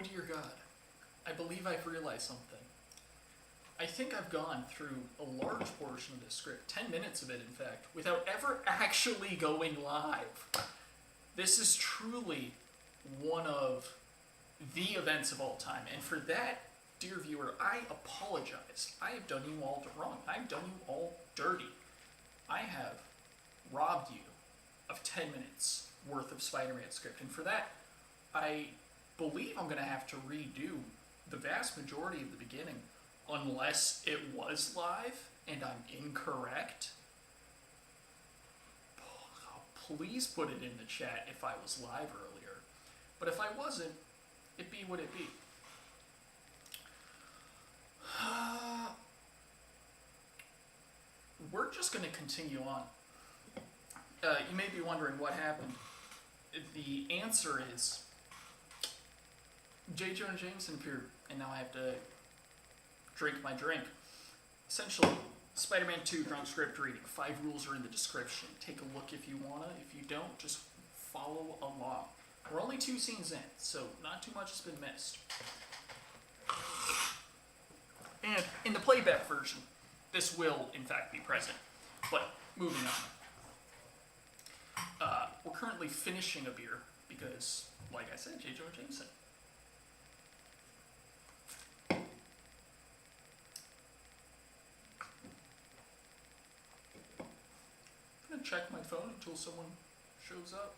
dear God, I believe I've realized something. I think I've gone through a large portion of this script, 10 minutes of it in fact, without ever actually going live. This is truly one of the events of all time, and for that, dear viewer, I apologize. I have done you all wrong. I've done you all dirty. I have robbed you of 10 minutes worth of Spider-Man script, and for that, I believe I'm going to have to redo the vast majority of the beginning, unless it was live and I'm incorrect. Please put it in the chat if I was live earlier. But if I wasn't, it be what it be. We're just going to continue on. You may be wondering what happened. The answer is J Jonah Jameson appeared, and now I have to drink my drink. Essentially, Spider-Man 2 drunk script reading. 5 rules are in the description. Take a look if you wanna. If you don't, just follow along. We're only 2 scenes in, so not too much has been missed. And in the playback version, this will in fact be present. But moving on. We're currently finishing a beer because, like I said, J Jonah Jameson. I'm gonna check my phone until someone shows up.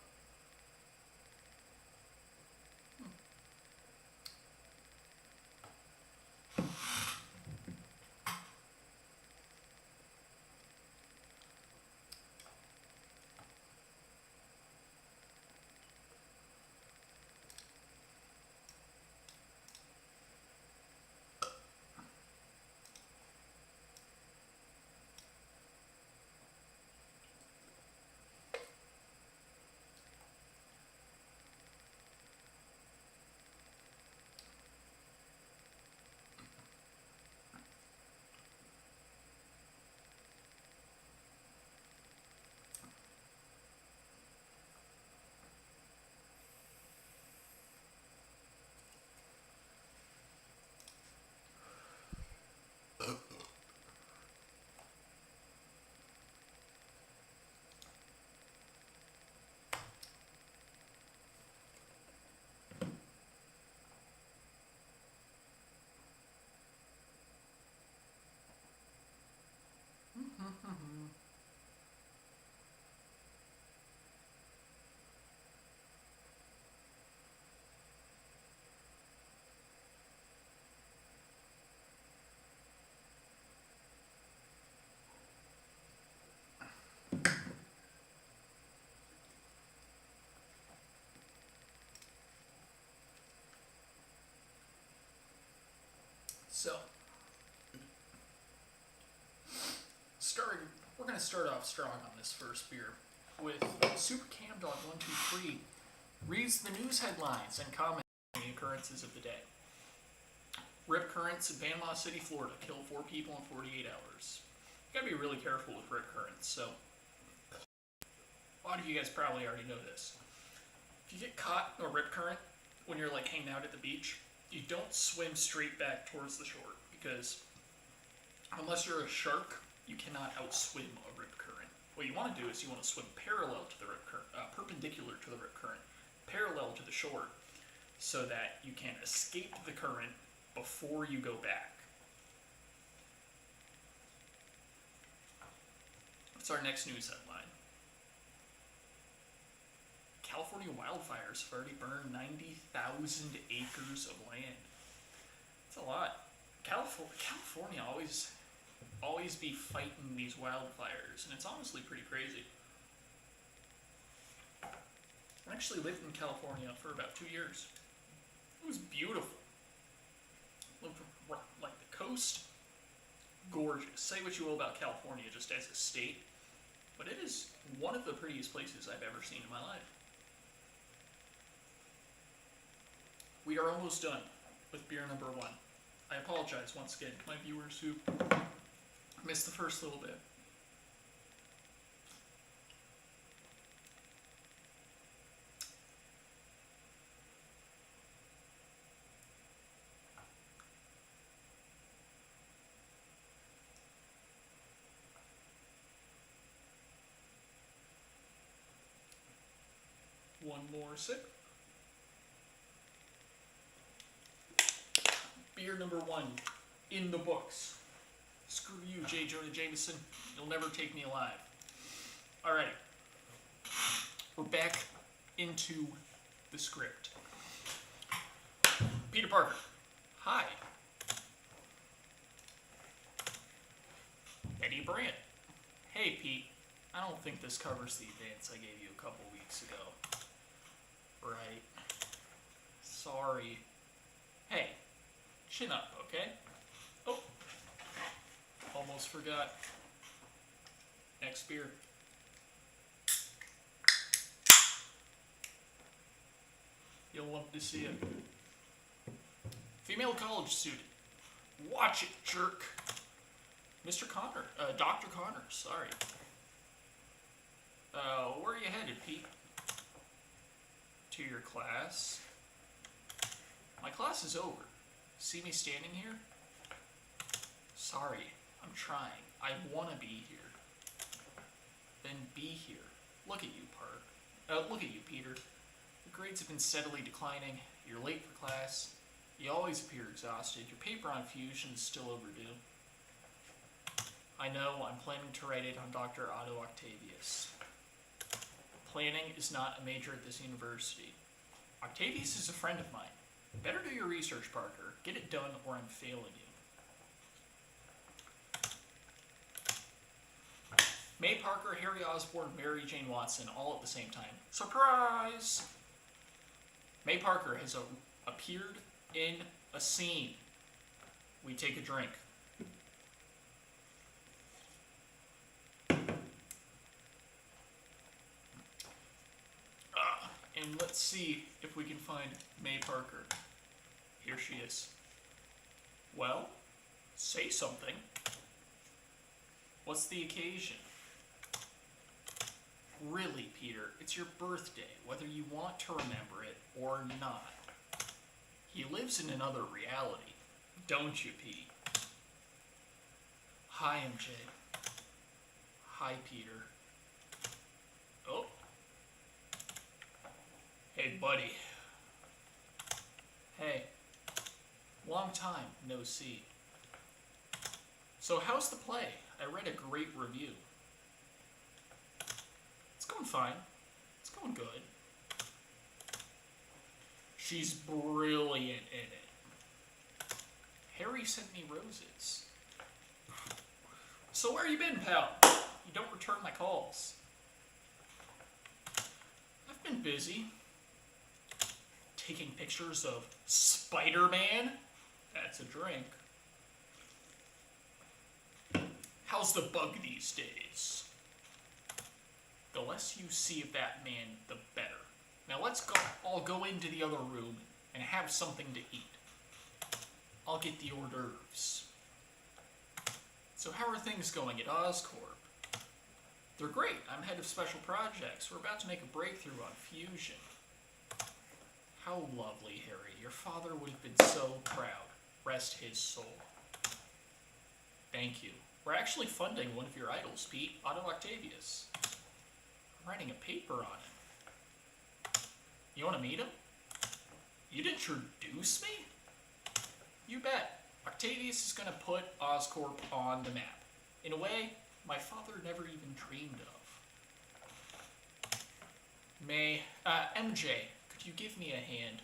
So, we're going to start off strong on this first beer with Super Cam Dog 123 reads the news headlines and comments on the occurrences of the day. Rip currents in Panama City, Florida kill 4 people in 48 hours. You gotta be really careful with rip currents, so a lot of you guys probably already know this. If you get caught in a rip current when you're like hanging out at the beach, you don't swim straight back towards the shore, because unless you're a shark, you cannot outswim a rip current. What you want to do is you want to swim parallel to the rip current, perpendicular to the rip current, parallel to the shore, so that you can escape the current before you go back. What's our next news headline? California wildfires have already burned 90,000 acres of land. That's a lot. California always be fighting these wildfires, and it's honestly pretty crazy. I actually lived in California for about 2 years. It was beautiful. Lived like the coast, gorgeous. Say what you will about California just as a state, but it is one of the prettiest places I've ever seen in my life. We are almost done with beer number 1. I apologize once again to my viewers who missed the first little bit. one more sip. Beer number 1 in the books. Screw you, J Jonah Jameson. You'll never take me alive. Alright. We're back into the script. Peter Parker. Hi. Eddie Brandt. Hey, Pete. I don't think this covers the advance I gave you a couple weeks ago. Right. Sorry. Hey. Chin up, okay? Oh. Almost forgot. Next beer. You'll love to see it. Female college student. Watch it, jerk. Mr. Connor. Dr. Connor, sorry. Where are you headed, Pete? To your class. My class is over. See me standing here? Sorry, I'm trying. I want to be here. Then be here. Look at you, look at you, Peter. The grades have been steadily declining. You're late for class. You always appear exhausted. Your paper on fusion is still overdue. I know, I'm planning to write it on Doctor Octopus. Planning is not a major at this university. Octavius is a friend of mine. Better do your research, Parker. Get it done or I'm failing you. May Parker, Harry Osborn, Mary Jane Watson, all at the same time. Surprise! May Parker has appeared in a scene. We take a drink. And let's see if we can find May Parker. Here she is. Well, say something. What's the occasion? Really, Peter, it's your birthday, whether you want to remember it or not. He lives in another reality, don't you, Pete? Hi, MJ. Hi, Peter. Oh. Hey, buddy. Hey. Long time, no see. So how's the play? I read a great review. It's going fine. It's going good. She's brilliant in it. Harry sent me roses. So where you been, pal? You don't return my calls. I've been busy. Taking pictures of Spider-Man? That's a drink. How's the bug these days? The less you see of that man, the better. Now let's all go into the other room and have something to eat. I'll get the hors d'oeuvres. So how are things going at Oscorp? They're great. I'm head of special projects. We're about to make a breakthrough on fusion. How lovely, Harry. Your father would have been so proud. Rest his soul. Thank you. We're actually funding one of your idols, Pete, Otto Octavius. I'm writing a paper on him. You want to meet him? You'd introduce me? You bet. Octavius is going to put Oscorp on the map. In a way, my father never even dreamed of. MJ, could you give me a hand?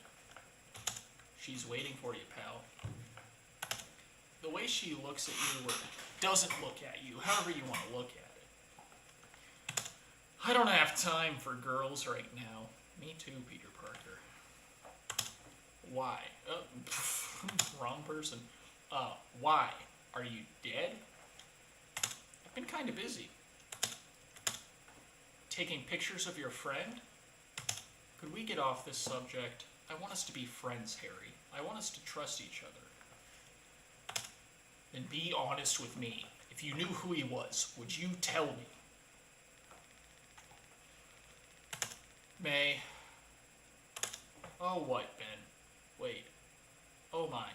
She's waiting for you, pal. The way she looks at you, or doesn't look at you, however you want to look at it. I don't have time for girls right now. Me too, Peter Parker. Why? Wrong person. Why? Are you dead? I've been kind of busy. Taking pictures of your friend? Could we get off this subject? I want us to be friends, Harry. I want us to trust each other. Then be honest with me. If you knew who he was, would you tell me? May. Oh, what, Ben? Wait. Oh, my.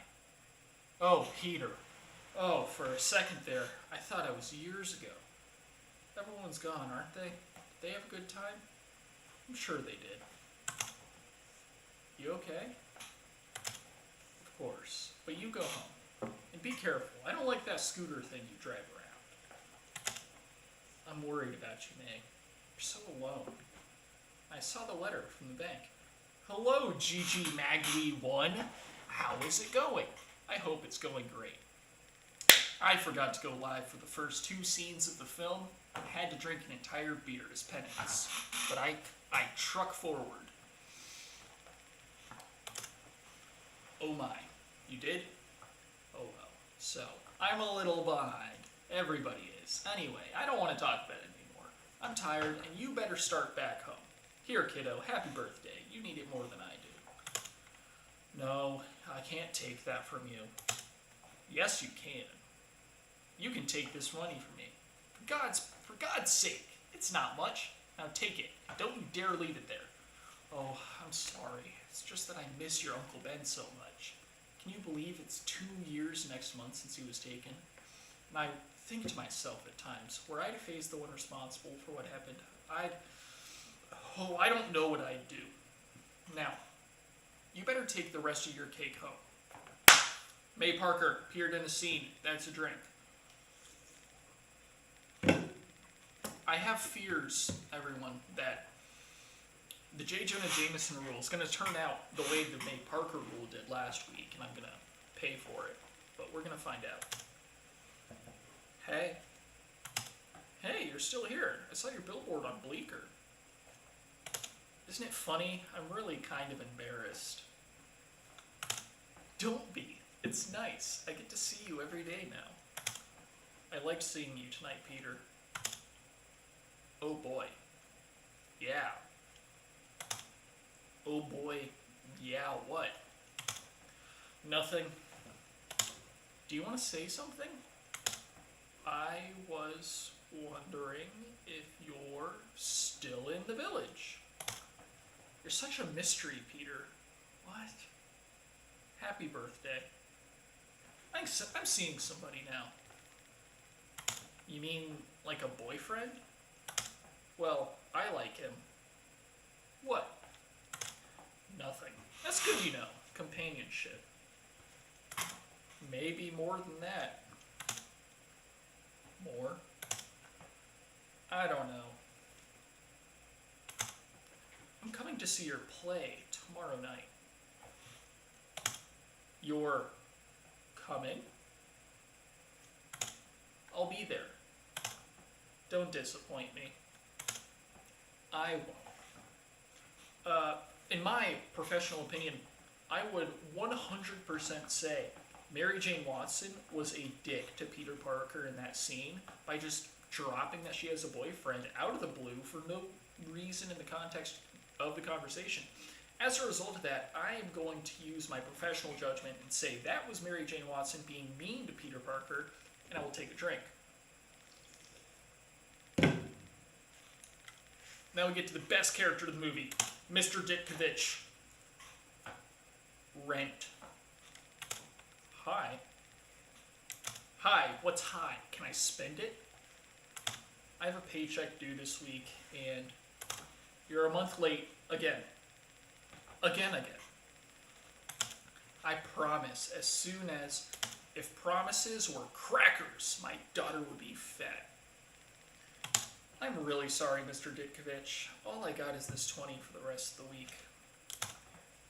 Oh, Peter. Oh, for a second there, I thought I was years ago. Everyone's gone, aren't they? Did they have a good time? I'm sure they did. You okay? Of course. But you go home. And be careful. I don't like that scooter thing you drive around. I'm worried about you, May. You're so alone. I saw the letter from the bank. Hello, Gigi Magui 1. How is it going? I hope it's going great. I forgot to go live for the first 2 scenes of the film. I had to drink an entire beer as penance. But I truck forward. Oh my. You did? Oh well. So, I'm a little behind. Everybody is. Anyway, I don't want to talk about it anymore. I'm tired, and you better start back home. Here, kiddo, happy birthday. You need it more than I do. No, I can't take that from you. Yes, you can. You can take this money from me. For God's sake, it's not much. Now take it. Don't you dare leave it there. Oh, I'm sorry. It's just that I miss your Uncle Ben so much. Can you believe it's 2 years next month since he was taken? And I think to myself at times, were I to face the one responsible for what happened, I don't know what I'd do. Now, you better take the rest of your cake home. May Parker appeared in a scene. That's a drink. I have fears, everyone, that the J Jonah Jameson rule is going to turn out the way the May Parker rule did last week, and I'm going to pay for it. But we're going to find out. Hey. Hey, you're still here. I saw your billboard on Bleecker. Isn't it funny? I'm really kind of embarrassed. Don't be. It's nice. I get to see you every day now. I liked seeing you tonight, Peter. Oh boy. Yeah. Oh boy. Yeah, what? Nothing. Do you want to say something? I was wondering if you're still in the village. You're such a mystery, Peter. What? Happy birthday. I'm seeing somebody now. You mean like a boyfriend? Well, I like him. What? Nothing. That's good, you know. Companionship. Maybe more than that. More? I don't know. I'm coming to see your play tomorrow night. You're coming? I'll be there. Don't disappoint me. I won't. In my professional opinion, I would 100% say Mary Jane Watson was a dick to Peter Parker in that scene by just dropping that she has a boyfriend out of the blue for no reason in the context of the conversation. As a result of that, I am going to use my professional judgment and say that was Mary Jane Watson being mean to Peter Parker, and I will take a drink. Now we get to the best character of the movie, Mr. Ditkovich. Rent. Hi. Hi, what's hi? Can I spend it? I have a paycheck due this week, and you're a month late again. Again. I promise, as soon as, if promises were crackers, my daughter would be fat. I'm really sorry, Mr. Ditkovich. All I got is this 20 for the rest of the week.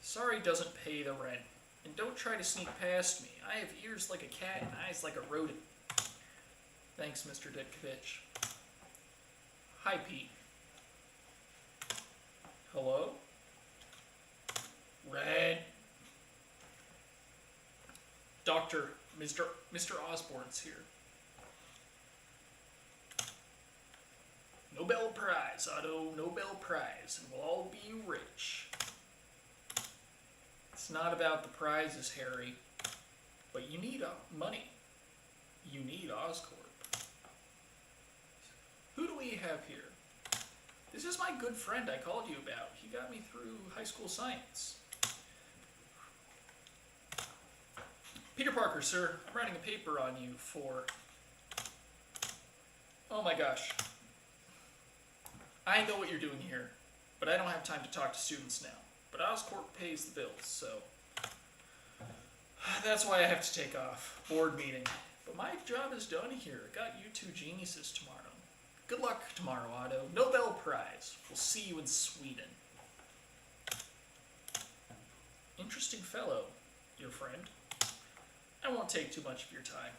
Sorry doesn't pay the rent. And don't try to sneak past me. I have ears like a cat and eyes like a rodent. Thanks, Mr. Ditkovich. Hi, Pete. Hello? Red. Mr. Osborne's here. Nobel Prize, Otto, Nobel Prize, and we'll all be rich. It's not about the prizes, Harry, but you need money. You need Oscorp. Who do we have here? This is my good friend I called you about. He got me through high school science. Peter Parker, sir. I'm writing a paper on you for... Oh my gosh. I know what you're doing here, but I don't have time to talk to students now. but Oscorp pays the bills, so that's why I have to take off. Board meeting. But my job is done here. I got you two geniuses tomorrow. Good luck tomorrow, Otto. Nobel Prize. We'll see you in Sweden. Interesting fellow, your friend. I won't take too much of your time.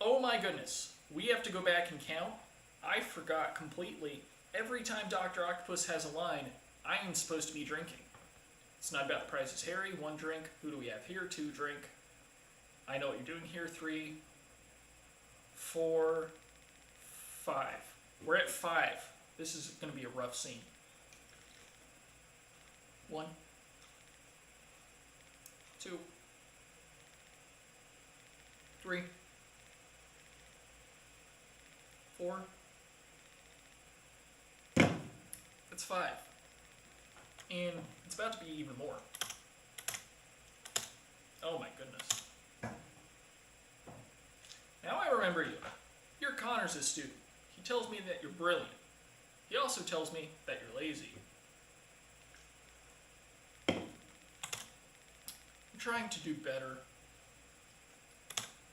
Oh my goodness. We have to go back and count. I forgot completely. Every time Doctor Octopus has a line, I am supposed to be drinking. It's not about the Price is Harry. 1 drink. Who do we have here? 2 drink. I know what you're doing here. 3, 4, 5. We're at 5. This is going to be a rough scene. 1, 2, 3, 4. That's 5. And it's about to be even more. Oh my goodness. Now I remember you. You're Connor's student. He tells me that you're brilliant. He also tells me that you're lazy. I'm trying to do better.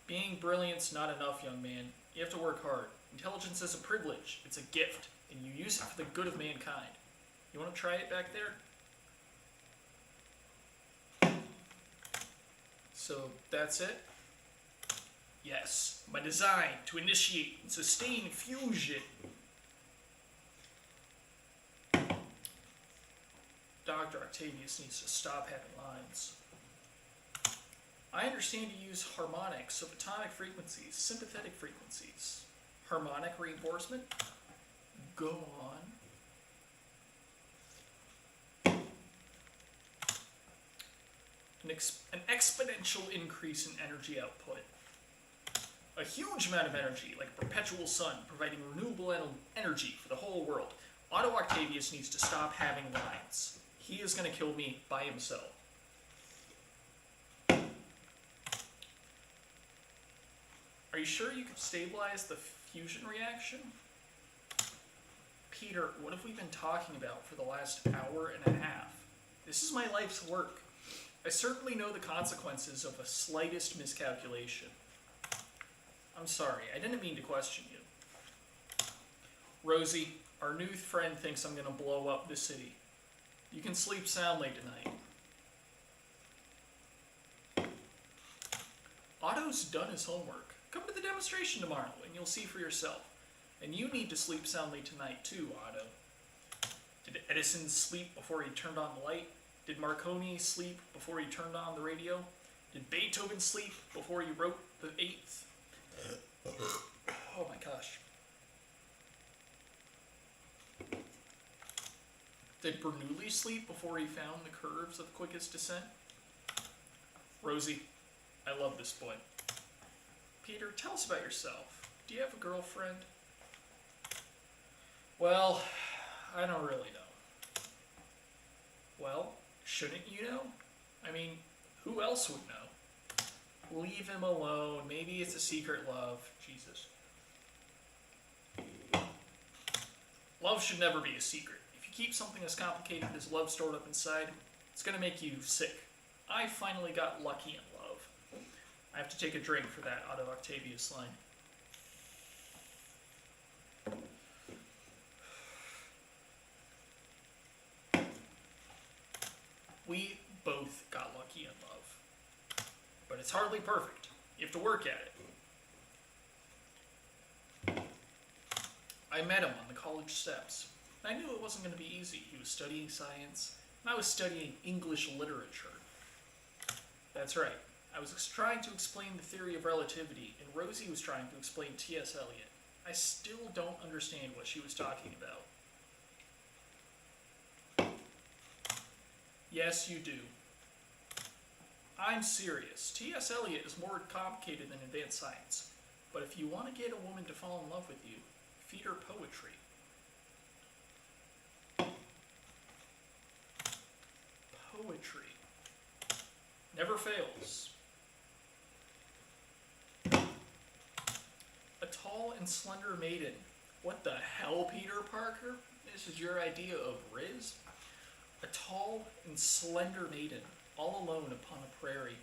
Being brilliant's not enough, young man. You have to work hard. Intelligence is a privilege. It's a gift, and you use it for the good of mankind. You want to try it back there? So that's it? Yes, my design to initiate and sustain fusion. Dr. Octavius needs to stop having lines. I understand you use harmonics of atomic frequencies, sympathetic frequencies. Harmonic reinforcement? Go on. An exponential increase in energy output. A huge amount of energy, like a perpetual sun, providing renewable energy for the whole world. Otto Octavius needs to stop having lines. He is going to kill me by himself. Are you sure you can stabilize the fusion reaction? Peter, what have we been talking about for the last hour and a half? This is my life's work. I certainly know the consequences of a slightest miscalculation. I'm sorry, I didn't mean to question you. Rosie, our new friend thinks I'm going to blow up the city. You can sleep soundly tonight. Otto's done his homework. Come to the demonstration tomorrow, and you'll see for yourself. And you need to sleep soundly tonight, too, Otto. Did Edison sleep before he turned on the light? Did Marconi sleep before he turned on the radio? Did Beethoven sleep before he wrote the 8th? Oh my gosh. Did Bernoulli sleep before he found the curves of quickest descent? Rosie, I love this boy. Peter, tell us about yourself. Do you have a girlfriend? Well, I don't really know. Well, shouldn't you know? I mean, who else would know? Leave him alone. Maybe it's a secret love. Jesus. Love should never be a secret. If you keep something as complicated as love stored up inside, it's going to make you sick. I finally got lucky in love. I have to take a drink for that Otto Octavius line. We both got lucky in love. But it's hardly perfect. You have to work at it. I met him on the college steps. I knew it wasn't going to be easy. He was studying science, and I was studying English literature. That's right. I was trying to explain the theory of relativity, and Rosie was trying to explain T.S. Eliot. I still don't understand what she was talking about. Yes, you do. I'm serious. T.S. Eliot is more complicated than advanced science. But if you want to get a woman to fall in love with you, feed her poetry. Poetry. Never fails. A tall and slender maiden. What the hell, Peter Parker? This is your idea of Riz? A tall and slender maiden, all alone upon a prairie.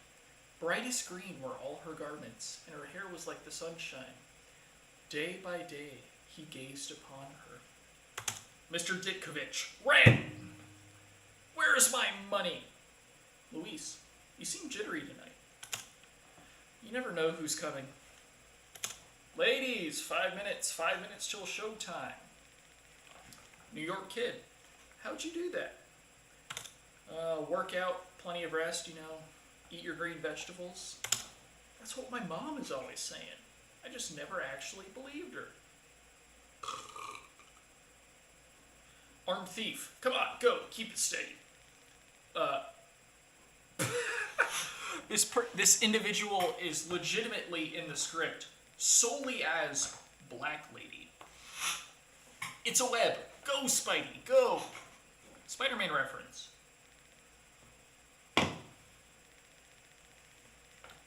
Brightest green were all her garments, and her hair was like the sunshine. Day by day he gazed upon her. Mr. Ditkovich ran! Where is my money? Luis, you seem jittery tonight. You never know who's coming. Ladies, 5 minutes till showtime. New York kid, how'd you do that? Work out, plenty of rest, eat your green vegetables. That's what my mom is always saying. I just never actually believed her. Armed thief, come on, go, keep it steady. This individual is legitimately in the script solely as Black Lady. It's a web. Go, Spidey, go. Spider-Man reference.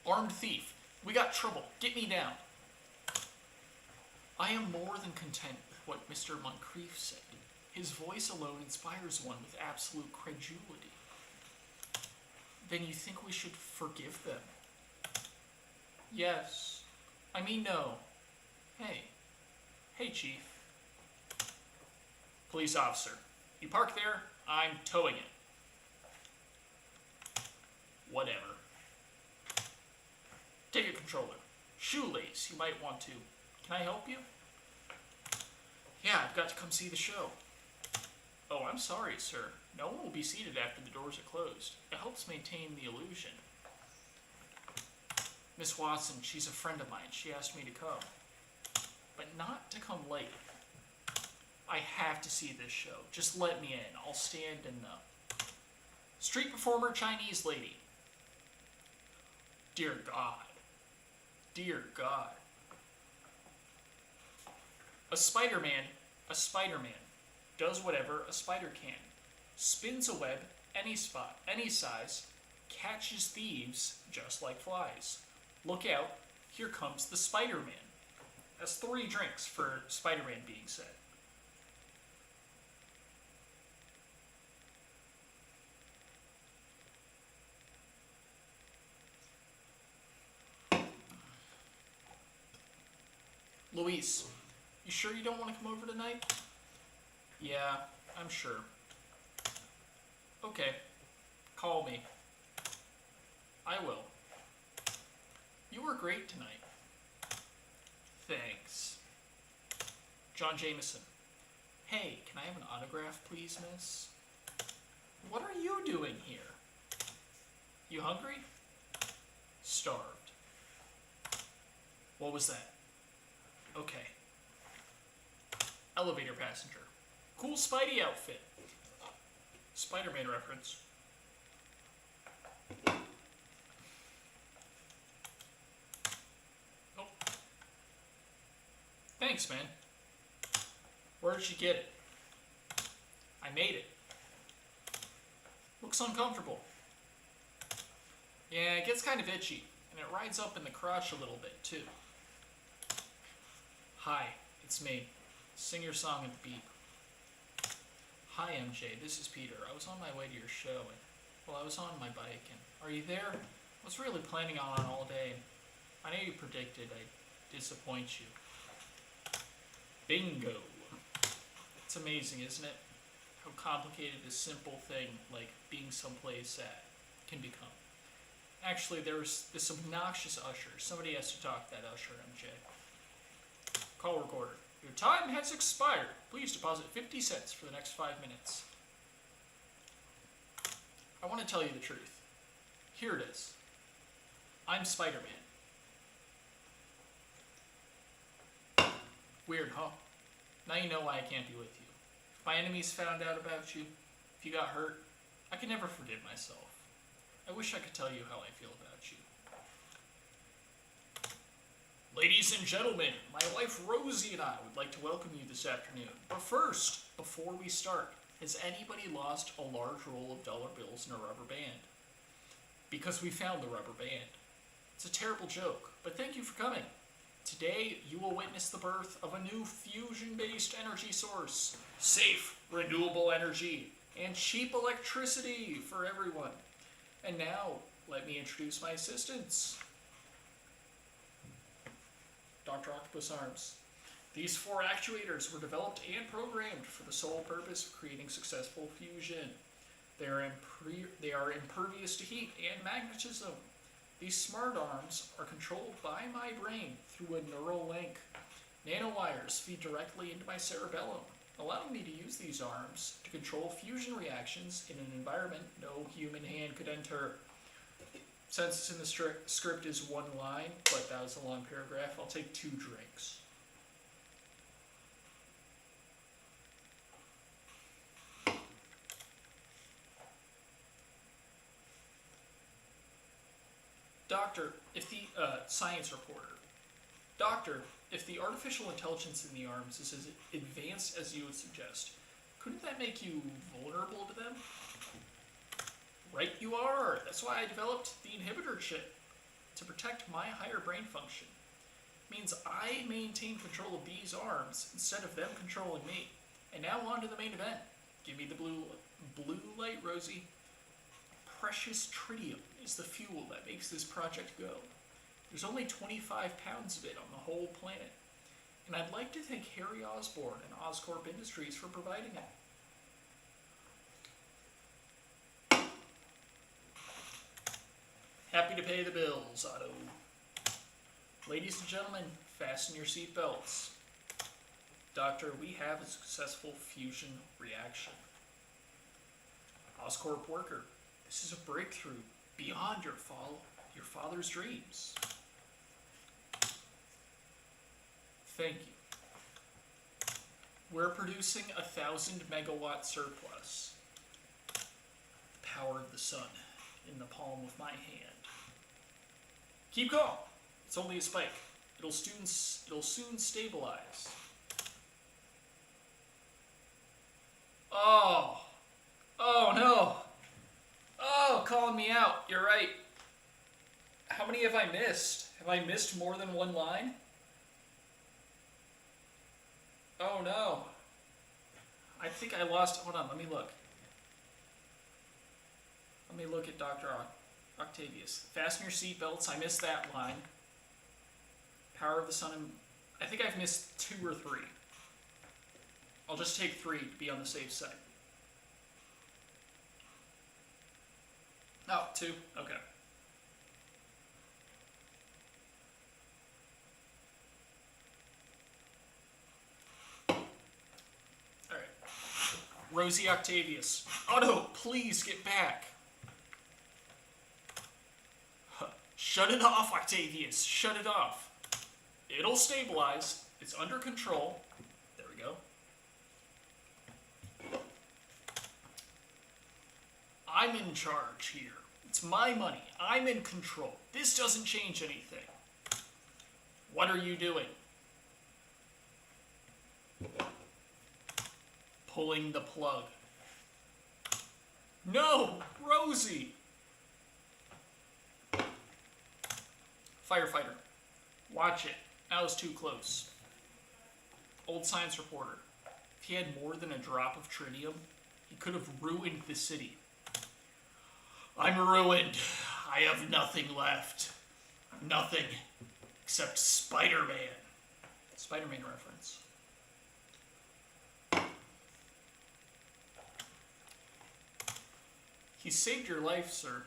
Armed thief, we got trouble. Get me down. I am more than content with what Mr. Moncrief said. His voice alone inspires one with absolute credulity. Then you think we should forgive them? Yes. I mean, no. Hey, Chief. Police officer, you park there, I'm towing it. Whatever. Ticket controller. Shoelace, you might want to. Can I help you? Yeah, I've got to come see the show. Oh, I'm sorry, sir. No one will be seated after the doors are closed. It helps maintain the illusion. Miss Watson, she's a friend of mine. She asked me to come. But not to come late. I have to see this show. Just let me in. I'll stand in the... Street performer Chinese lady. Dear God. Dear God. A Spider-Man does whatever a spider can. Spins a web any spot, any size, catches thieves just like flies. Look out, here comes the Spider-Man. That's 3 drinks for Spider-Man being said. Luis, you sure you don't want to come over tonight? Yeah, I'm sure. Okay, call me. I will. You were great tonight. Thanks. John Jameson. Hey, can I have an autograph, please, miss? What are you doing here? You hungry? Starved. What was that? Okay. Elevator passenger. Cool Spidey outfit. Spider-Man reference. Oh. Thanks, man. Where did you get it? I made it. Looks uncomfortable. Yeah, it gets kind of itchy, and it rides up in the crotch a little bit, too. Hi, it's me. Sing your song at the beep. Hi, MJ, this is Peter. I was on my way to your show, and, well, I was on my bike, and are you there? I was really planning on all day, and I know you predicted I'd disappoint you. Bingo. It's amazing, isn't it? How complicated a simple thing like being someplace at can become. Actually, there's this obnoxious usher. Somebody has to talk to that usher, MJ. Call recorder. Your time has expired. Please deposit 50 cents for the next 5 minutes. I want to tell you the truth. Here it is. I'm Spider-Man. Weird, huh? Now you know why I can't be with you. If my enemies found out about you, if you got hurt, I could never forgive myself. I wish I could tell you how I feel about you. Ladies and gentlemen, my wife Rosie and I would like to welcome you this afternoon. But first, before we start, has anybody lost a large roll of dollar bills in a rubber band? Because we found the rubber band. It's a terrible joke, but thank you for coming. Today, you will witness the birth of a new fusion-based energy source. Safe, renewable energy. and cheap electricity for everyone. And now, let me introduce my assistants. Doctor Octopus arms. These 4 actuators were developed and programmed for the sole purpose of creating successful fusion. They are impervious to heat and magnetism. These smart arms are controlled by my brain through a neural link. Nanowires feed directly into my cerebellum, allowing me to use these arms to control fusion reactions in an environment no human hand could enter. Since it's in the script is 1 line, but that was a long paragraph, I'll take 2 drinks. Doctor, if the science reporter. Doctor, if the artificial intelligence in the arms is as advanced as you would suggest, couldn't that make you vulnerable to them? Right you are. That's why I developed the inhibitor chip, to protect my higher brain function. It means I maintain control of these arms instead of them controlling me. And now on to the main event. Give me the blue light, Rosie. Precious tritium is the fuel that makes this project go. There's only 25 pounds of it on the whole planet. And I'd like to thank Harry Osborn and Oscorp Industries for providing it. Happy to pay the bills, Otto. Ladies and gentlemen, fasten your seatbelts. Doctor, we have a successful fusion reaction. Oscorp worker, this is a breakthrough beyond your father's dreams. Thank you. We're producing 1,000 megawatt surplus. The power of the sun in the palm of my hand. Keep calm. It's only a spike. It'll soon stabilize. Oh. Oh no. Oh, calling me out. You're right. How many have I missed? Have I missed more than 1 line? Oh no. I think I lost. Hold on, let me look. Let me look at Dr. Octavius. Fasten your seatbelts. I missed that line. Power of the sun. I think I've missed 2 or 3. I'll just take 3 to be on the safe side. Oh, 2. Okay. Alright. Rosie Octavius. Otto, please get back. Shut it off, Octavius. Shut it off. It'll stabilize. It's under control. There we go. I'm in charge here. It's my money. I'm in control. This doesn't change anything. What are you doing? Pulling the plug. No! Rosie! Firefighter. Watch it. That was too close. Old science reporter. If he had more than a drop of tritium, he could have ruined the city. I'm ruined. I have nothing left. Nothing. Except Spider-Man. Spider-Man reference. He saved your life, sir.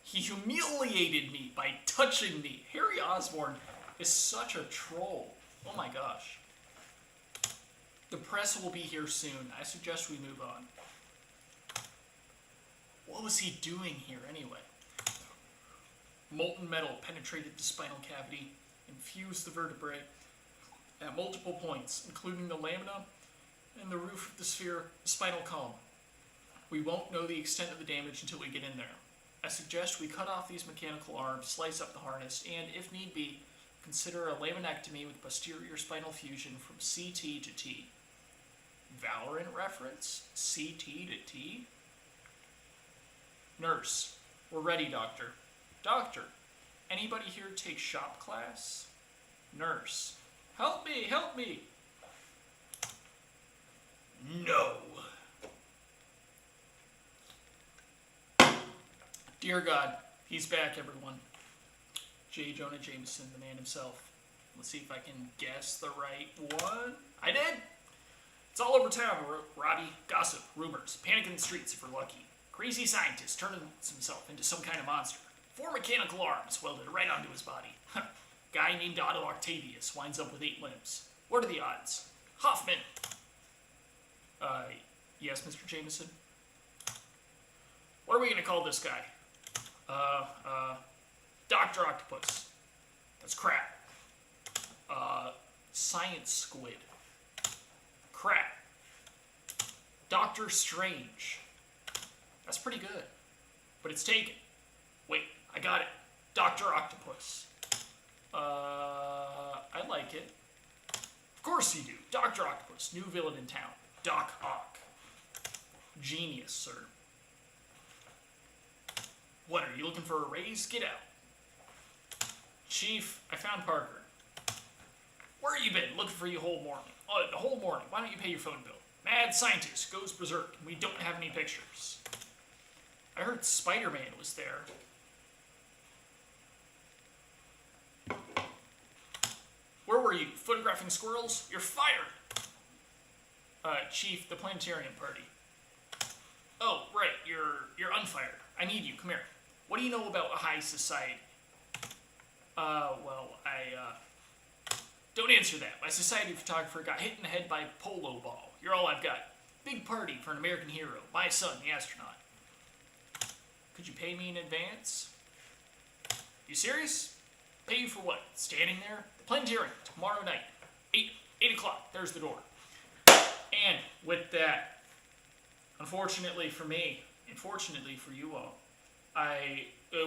He humiliated me by touching me. Harry Osborn is such a troll. Oh my gosh. The press will be here soon. I suggest we move on. What was he doing here anyway? Molten metal penetrated the spinal cavity and fused the vertebrae at multiple points, including the lamina and the roof of the spinal column. We won't know the extent of the damage until we get in there. I suggest we cut off these mechanical arms, slice up the harness, and, if need be, consider a laminectomy with posterior spinal fusion from CT to T. Valorant reference? CT to T? Nurse. We're ready, Doctor. Doctor. Anybody here take shop class? Nurse. Help me! Help me! No. Dear God, he's back, everyone. J Jonah Jameson, the man himself. Let's see if I can guess the right one. I did! It's all over town. Roddy, gossip, rumors, panic in the streets if we're lucky. Crazy scientist turning himself into some kind of monster. 4 mechanical arms welded right onto his body. Guy named Doctor Octopus winds up with 8 limbs. What are the odds? Hoffman! Yes, Mr. Jameson? What are we gonna call this guy? Doctor Octopus. That's crap. Science Squid. Crap. Doctor Strange. That's pretty good. But it's taken. Wait, I got it. Doctor Octopus. I like it. Of course you do. Doctor Octopus, new villain in town. Doc Ock. Genius, sir. What, are you looking for a raise? Get out. Chief, I found Parker. Where you been? Looking for you whole morning. Oh, the whole morning. Why don't you pay your phone bill? Mad scientist goes berserk. We don't have any pictures. I heard Spider-Man was there. Where were you? Photographing squirrels? You're fired! Chief, the planetarium party. Oh, right. You're unfired. I need you. Come here. What do you know about high society? Well, Don't answer that. My society photographer got hit in the head by a polo ball. You're all I've got. Big party for an American hero. My son, the astronaut. Could you pay me in advance? You serious? Pay you for what? Standing there? The planetarium, tomorrow night. 8 o'clock. There's the door. And with that, unfortunately for me, and fortunately for you all,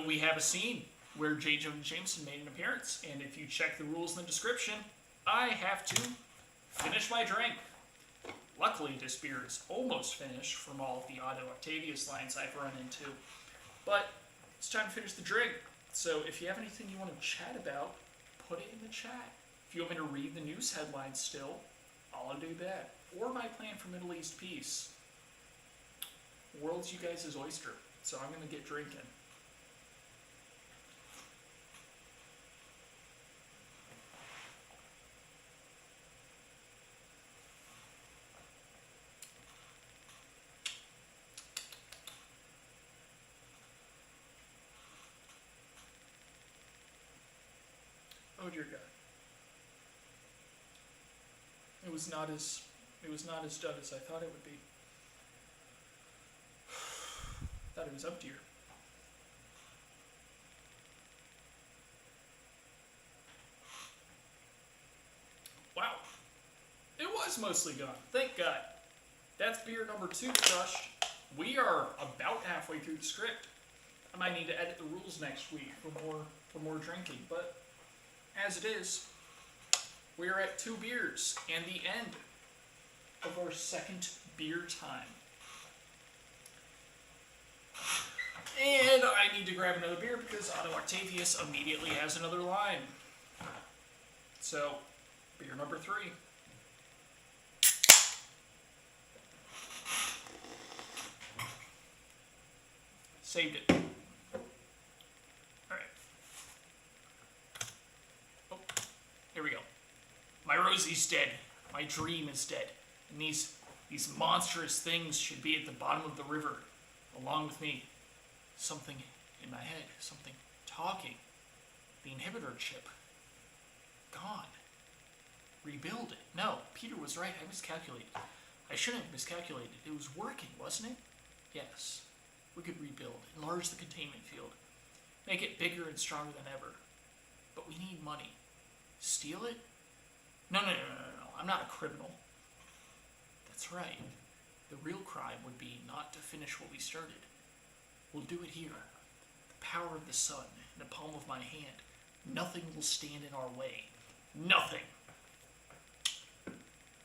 we have a scene where J Jonah Jameson made an appearance, and if you check the rules in the description, I have to finish my drink. Luckily, this beer is almost finished from all of the Otto Octavius lines I've run into, but it's time to finish the drink. So if you have anything you want to chat about, put it in the chat. If you want me to read the news headlines still, I'll do that. Or my plan for Middle East peace. World's you guys' oyster, so I'm going to get drinking. Oh dear God. It was not as done as I thought it would be. Thought it was up dear. Wow. It was mostly gone. Thank God. That's beer number 2, Josh. We are about halfway through the script. I might need to edit the rules next week for more drinking, but as it is, we are at 2 beers and the end of our second beer time. And I need to grab another beer because Otto Octavius immediately has another line. So, beer number 3. Saved it. Alright. Oh, here we go. My Rosie's dead. My dream is dead. And these monstrous things should be at the bottom of the river, along with me. Something in my head. Something talking. The inhibitor chip. Gone. Rebuild it. No, Peter was right. I miscalculated. I shouldn't have miscalculated. It was working, wasn't it? Yes. We could rebuild. Enlarge the containment field. Make it bigger and stronger than ever. But we need money. Steal it? No. I'm not a criminal. That's right. The real crime would be not to finish what we started. We'll do it here. The power of the sun in the palm of my hand. Nothing will stand in our way. Nothing.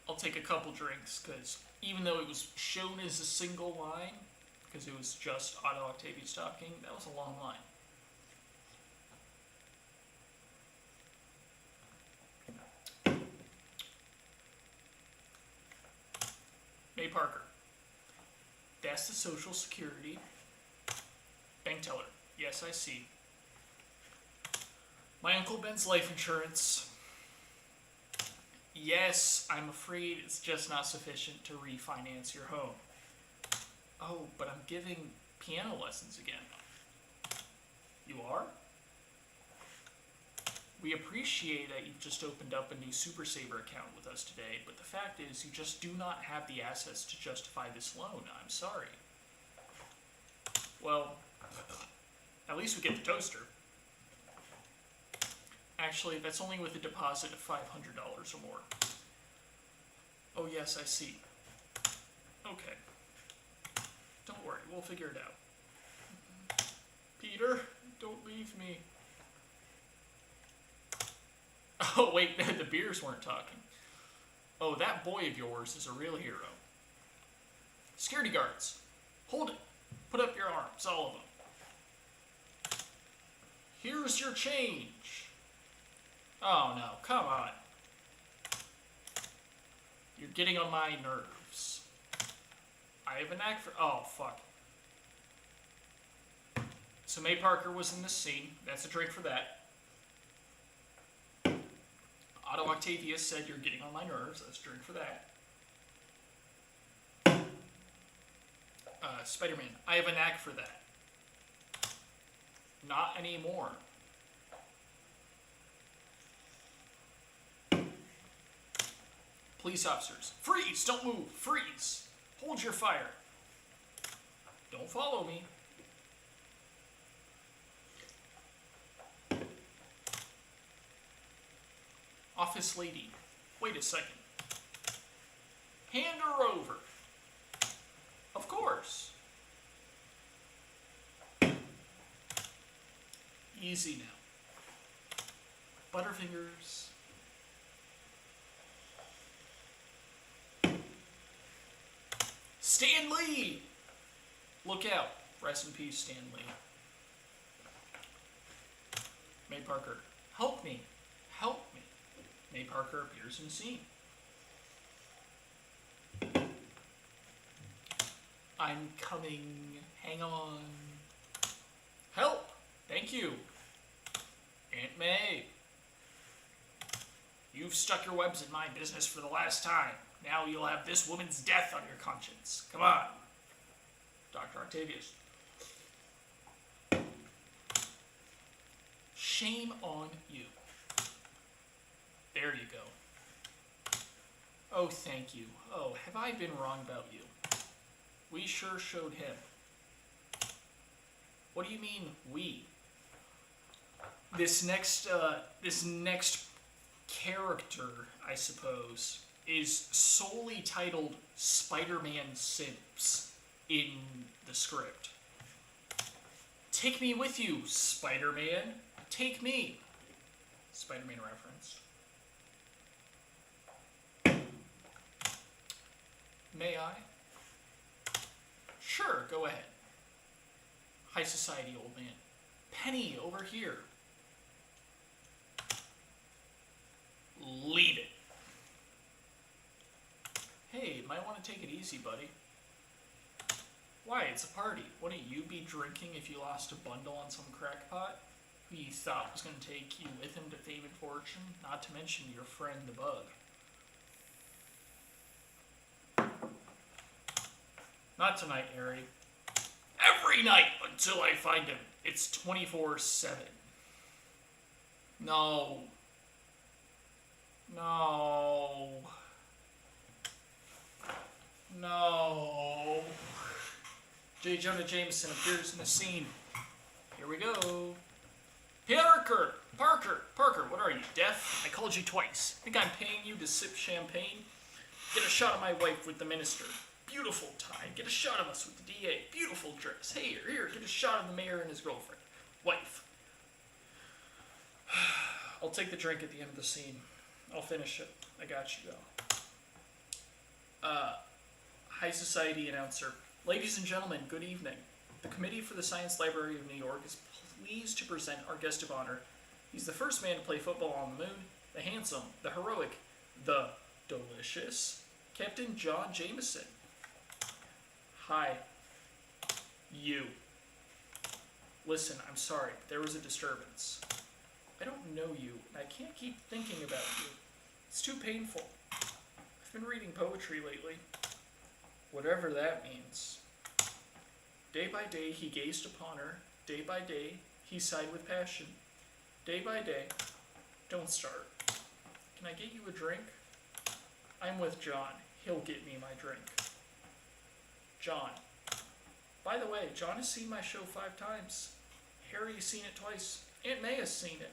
I'll take a couple drinks, because even though it was shown as a single line, because it was just Otto Octavius talking, that was a long line. May Parker. That's the Social Security bank teller. Yes, I see. My Uncle Ben's life insurance. Yes, I'm afraid it's just not sufficient to refinance your home. Oh, but I'm giving piano lessons again. You are? We appreciate that you've just opened up a new Super Saver account with us today, but the fact is you just do not have the assets to justify this loan. I'm sorry. Well, at least we get the toaster. Actually, that's only with a deposit of $500 or more. Oh yes, I see. Okay. Don't worry, we'll figure it out. Peter, don't leave me. Oh wait, the beers weren't talking. Oh, that boy of yours is a real hero. Security guards, hold it. Put up your arms, all of them. Here's your change. Oh no, come on. You're getting on my nerves. I have a knack for... Oh, fuck. So May Parker was in this scene. That's a drink for that. Otto Octavius said, you're getting on my nerves. That's a drink for that. Spider-Man, I have a knack for that. Not anymore. Police officers, freeze! Don't move! Freeze! Hold your fire. Don't follow me. Office lady, wait a second. Hand her over. Of course. Easy now. Butterfingers. Stan Lee! Look out. Rest in peace, Stan Lee. May Parker, help me. Help me. May Parker appears in the scene. I'm coming. Hang on. Help! Thank you. Aunt May. You've stuck your webs in my business for the last time. Now you'll have this woman's death on your conscience. Come on. Dr. Octavius. Shame on you. There you go. Oh, thank you. Oh, have I been wrong about you? We sure showed him. What do you mean, we? This next character, I suppose, is solely titled Spider-Man Simps in the script. Take me with you, Spider-Man. Take me. Spider-Man reference. May I? Sure, go ahead. High society, old man. Penny, over here. Leave it. Hey, might want to take it easy, buddy. Why, it's a party. Wouldn't you be drinking if you lost a bundle on some crackpot who you thought was going to take you with him to fame and fortune? Not to mention your friend the Bug. Not tonight, Harry. Every night until I find him. It's 24/7. No. No. No. J Jonah Jameson appears in the scene. Here we go. Parker! Parker, what are you, deaf? I called you twice. Think I'm paying you to sip champagne? Get a shot of my wife with the minister. Beautiful tie. Get a shot of us with the DA. Beautiful dress. Hey, here, get a shot of the mayor and his girlfriend. Wife. I'll take the drink at the end of the scene. I'll finish it. I got you, though. High Society announcer. Ladies and gentlemen, good evening. The Committee for the Science Library of New York is pleased to present our guest of honor. He's the first man to play football on the moon, the handsome, the heroic, the delicious Captain John Jameson. Hi. You. Listen, I'm sorry, but there was a disturbance. I don't know you, and I can't keep thinking about you. It's too painful. I've been reading poetry lately. Whatever that means. Day by day he gazed upon her. Day by day he sighed with passion. Day by day. Don't start. Can I get you a drink? I'm with John. He'll get me my drink. John. By the way, John has seen my show 5 times. Harry has seen it twice. Aunt May has seen it.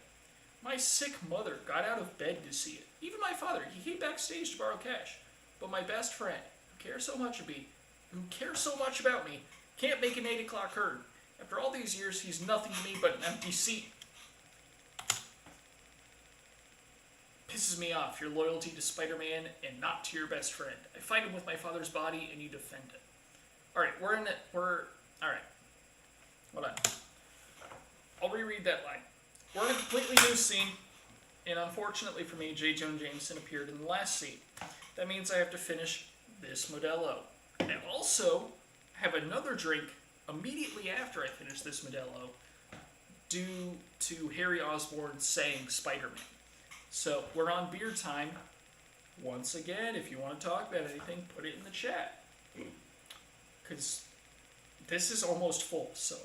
My sick mother got out of bed to see it. Even my father, he came backstage to borrow cash. But my best friend, who cares so much about me, can't make an 8 o'clock curtain. After all these years, he's nothing to me but an empty seat. Pisses me off, your loyalty to Spider-Man and not to your best friend. I fight him with my father's body and you defend it. Alright, alright. Hold on. I'll reread that line. We're in a completely new scene, and unfortunately for me, J Jonah Jameson appeared in the last scene. That means I have to finish this Modelo. I also have another drink immediately after I finish this Modelo, due to Harry Osborn saying Spider-Man. So, we're on beer time. Once again, if you want to talk about anything, put it in the chat. Because this is almost full, so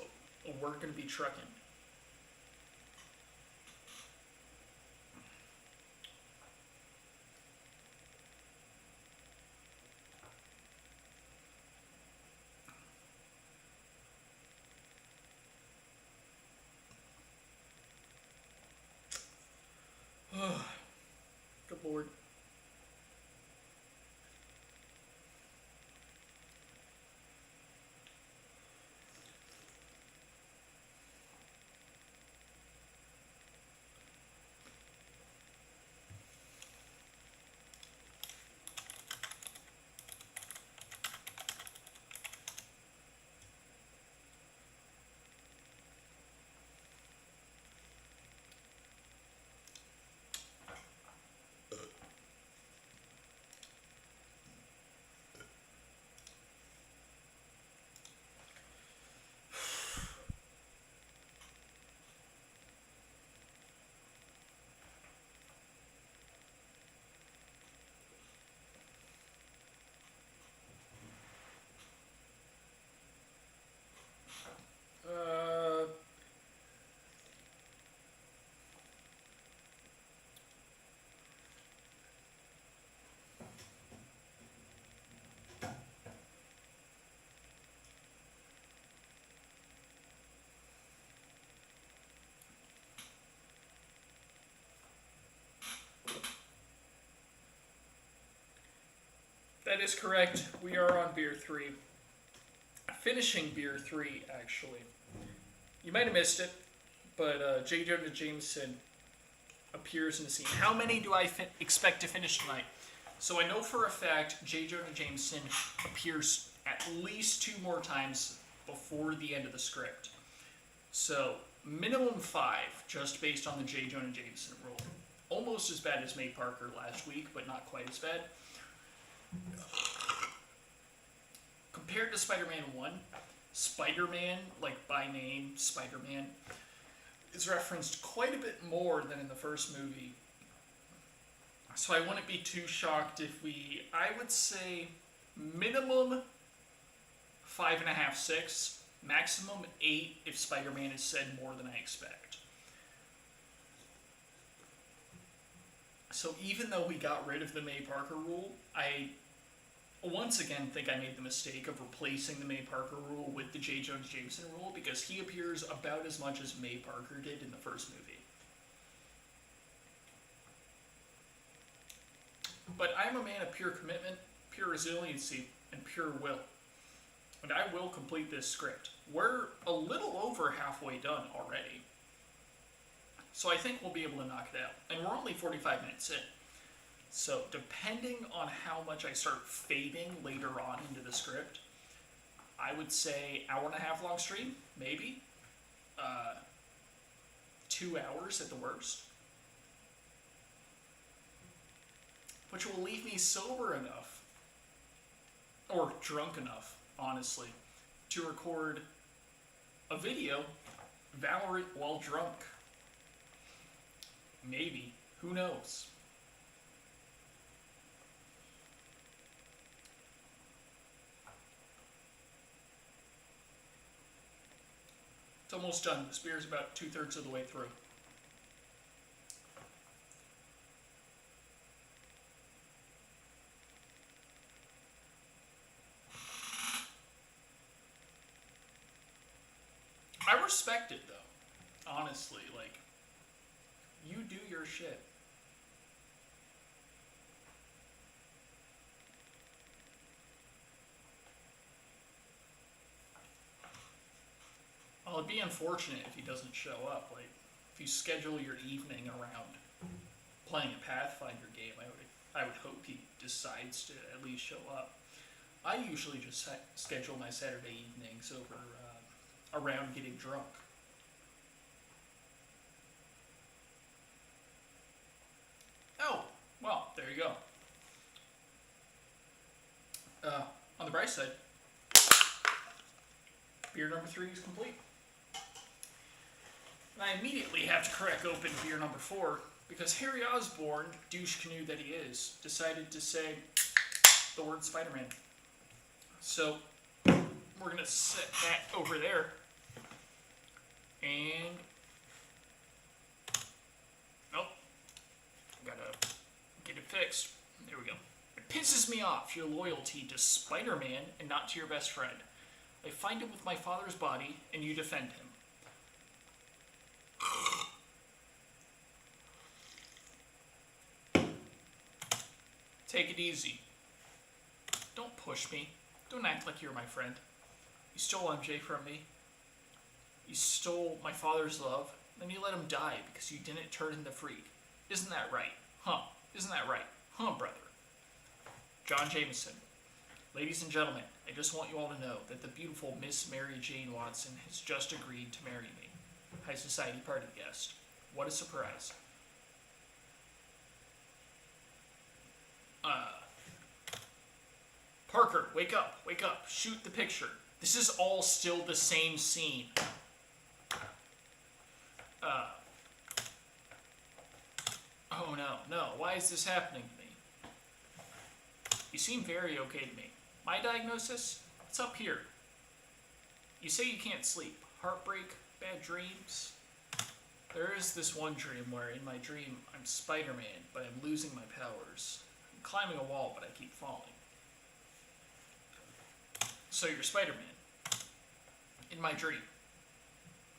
we're going to be trucking. Good Lord. That is correct. We are on beer 3. Finishing beer 3, actually. You might have missed it, but J Jonah Jameson appears in the scene. How many do I expect to finish tonight? So I know for a fact J Jonah Jameson appears at least 2 more times before the end of the script. So minimum 5, just based on the J Jonah Jameson rule. Almost as bad as May Parker last week, but not quite as bad. Compared to Spider-Man 1, Spider-Man, like by name, Spider-Man, is referenced quite a bit more than in the first movie. So I wouldn't be too shocked if I would say minimum 5.5, 6, maximum 8 if Spider-Man is said more than I expect. So even though we got rid of the May Parker rule, I once again think I made the mistake of replacing the May Parker rule with the J Jonah Jameson rule because he appears about as much as May Parker did in the first movie. But I'm a man of pure commitment, pure resiliency, and pure will. And I will complete this script. We're a little over halfway done already. So I think we'll be able to knock it out. And we're only 45 minutes in. So depending on how much I start fading later on into the script, I would say 1.5 hour long stream, maybe. 2 hours at the worst. Which will leave me sober enough, or drunk enough, honestly, to record a video Valorant while drunk. Maybe. Who knows? It's almost done. This beer's about 2/3 of the way through. I respect it though. Honestly, like, you do your shit. Well, it'd be unfortunate if he doesn't show up. Like, if you schedule your evening around playing a Pathfinder game, I would hope he decides to at least show up. I usually just schedule my Saturday evenings over around getting drunk. Oh, well, there you go. On the bright side, beer number 3 is complete. And I immediately have to crack open beer number 4 because Harry Osborn, douche canoe that he is, decided to say the word Spider-Man. So we're gonna set that over there and gotta get it fixed. There we go. It pisses me off, your loyalty to Spider-Man and not to your best friend. I find him with my father's body, and you defend him. Take it easy. Don't push me. Don't act like you're my friend. You stole MJ from me. You stole my father's love, then you let him die because you didn't turn in the freak. Isn't that right? Huh? Isn't that right? Huh, brother? John Jameson. Ladies and gentlemen, I just want you all to know that the beautiful Miss Mary Jane Watson has just agreed to marry me. High society party guest. What a surprise. Parker, wake up, wake up, shoot the picture. This is all still the same scene. Oh no, why is this happening to me? You seem very okay to me. My diagnosis? It's up here. You say you can't sleep. Heartbreak, bad dreams. There is this one dream where in my dream I'm Spider-Man, but I'm losing my powers. I'm climbing a wall, but I keep falling. So you're Spider-Man. In my dream.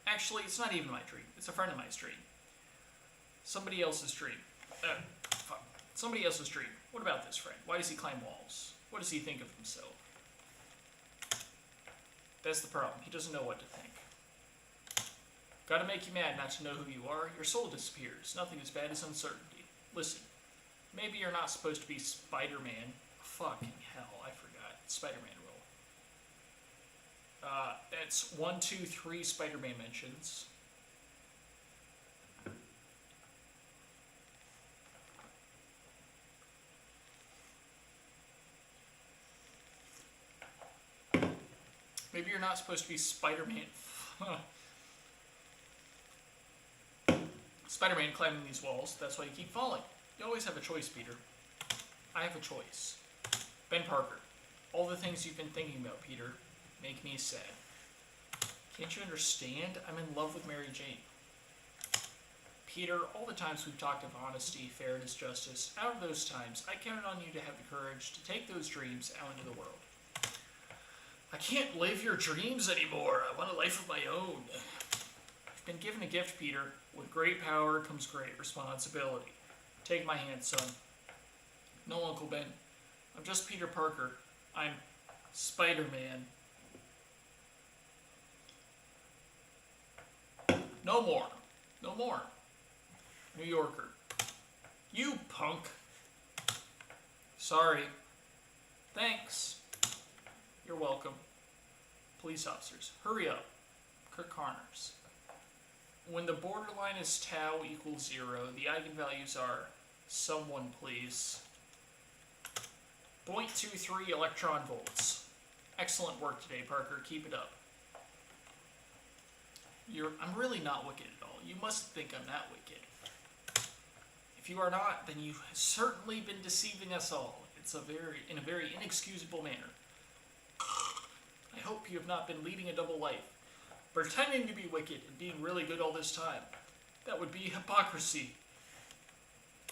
Actually, it's not even my dream. It's a friend of mine's dream. Somebody else's dream. Fuck. Somebody else's dream. What about this friend? Why does he climb walls? What does he think of himself? That's the problem. He doesn't know what to think. Gotta make you mad not to know who you are. Your soul disappears. Nothing as bad as uncertainty. Listen, maybe you're not supposed to be Spider-Man. Fucking hell, I forgot. Spider-Man rule. That's 1, 2, 3 Spider-Man mentions. Maybe you're not supposed to be Spider-Man. Spider-Man climbing these walls, that's why you keep falling. You always have a choice, Peter. I have a choice. Ben Parker, all the things you've been thinking about, Peter, make me sad. Can't you understand? I'm in love with Mary Jane. Peter, all the times we've talked of honesty, fairness, justice, out of those times, I counted on you to have the courage to take those dreams out into the world. I can't live your dreams anymore. I want a life of my own. I've been given a gift, Peter. With great power comes great responsibility. Take my hand, son. No, Uncle Ben. I'm just Peter Parker. I'm Spider-Man. No more. No more. New Yorker. You punk. Sorry. Thanks. You're welcome. Police officers, hurry up. Kirk Connors. When the borderline is tau equals 0, the eigenvalues are, someone please, 0.23 electron volts. Excellent work today, Parker. Keep it up. I'm really not wicked at all. You must think I'm that wicked. If you are not, then you have certainly been deceiving us all. In a very inexcusable manner. I hope you have not been leading a double life, pretending to be wicked and being really good all this time. That would be hypocrisy.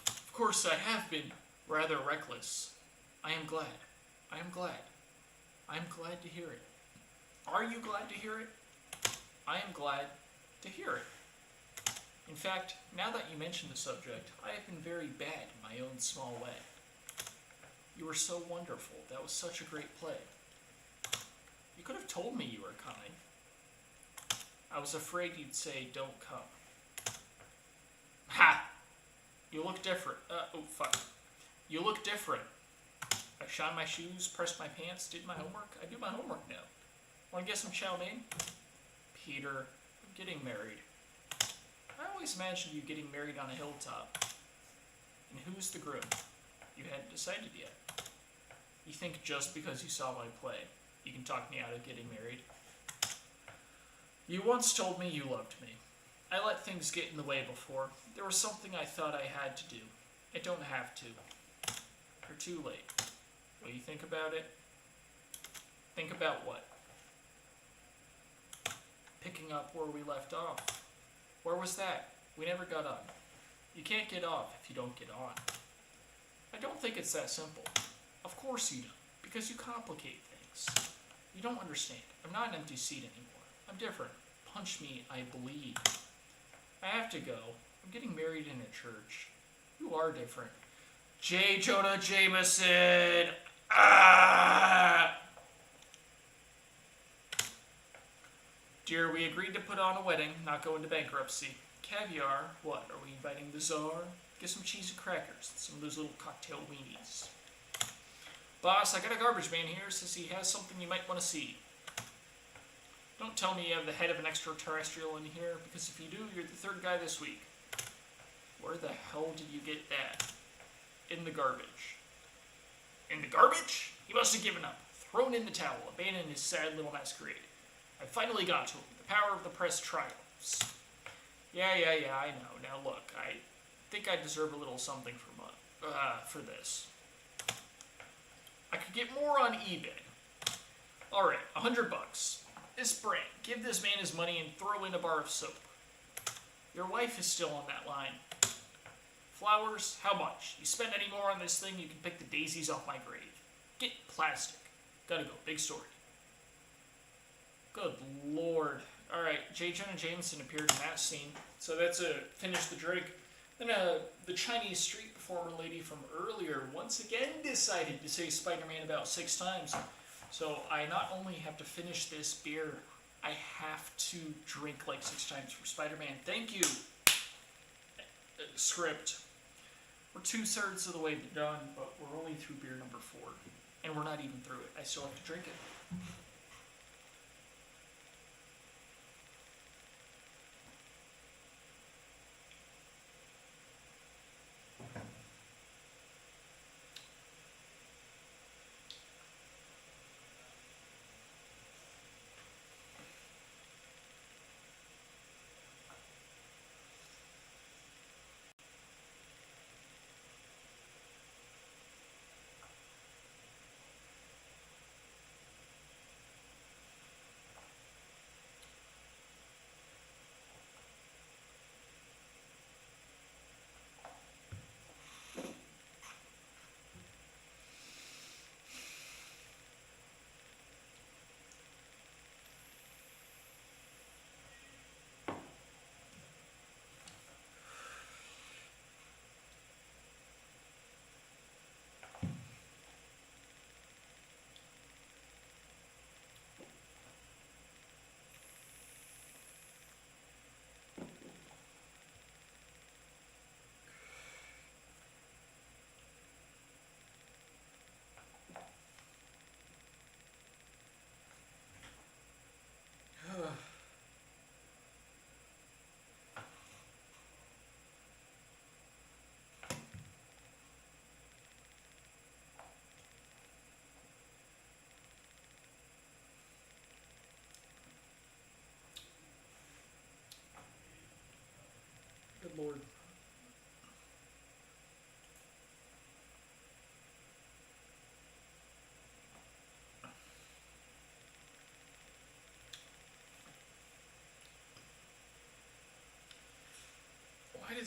Of course, I have been rather reckless. I am glad. I am glad. I am glad to hear it. Are you glad to hear it? I am glad to hear it. In fact, now that you mention the subject, I have been very bad in my own small way. You were so wonderful. That was such a great play. You could have told me you were coming. I was afraid you'd say, don't come. Ha! You look different. Oh, fuck. You look different. I shined my shoes, pressed my pants, did my homework. I do my homework now. Want to get some chow mein? Peter, I'm getting married. I always imagined you getting married on a hilltop. And who's the groom? You hadn't decided yet. You think just because you saw my play, you can talk me out of getting married? You once told me you loved me. I let things get in the way before. There was something I thought I had to do. I don't have to. You're too late. Will you think about it? Think about what? Picking up where we left off. Where was that? We never got on. You can't get off if you don't get on. I don't think it's that simple. Of course you don't, because you complicate things. You don't understand. I'm not an empty seat anymore. I'm different. Punch me, I bleed. I have to go. I'm getting married in a church. You are different. J Jonah Jameson! Ah! Dear, we agreed to put on a wedding, not go into bankruptcy. Caviar? What, are we inviting the czar? Get some cheese and crackers, and some of those little cocktail weenies. Boss, I got a garbage man here, says he has something you might want to see. Don't tell me you have the head of an extraterrestrial in here, because if you do, you're the third guy this week. Where the hell did you get that? In the garbage. In the garbage? He must have given up, thrown in the towel, abandoned his sad little masquerade. I finally got to him. The power of the press triumphs. Yeah, I know. Now look, I think I deserve a little something for this. I could get more on eBay. Alright, $100. This brand. Give this man his money and throw in a bar of soap. Your wife is still on that line. Flowers? How much? You spend any more on this thing, you can pick the daisies off my grave. Get plastic. Gotta go. Big story. Good lord. Alright, J Jonah Jameson appeared in that scene. So that's a finish the drink. Then the Chinese street performer lady from earlier once again decided to say Spider-Man about 6 times. So I not only have to finish this beer, I have to drink like 6 times for Spider-Man. Thank you, script. We're 2/3 of the way done, but we're only through beer number 4. And we're not even through it. I still have to drink it.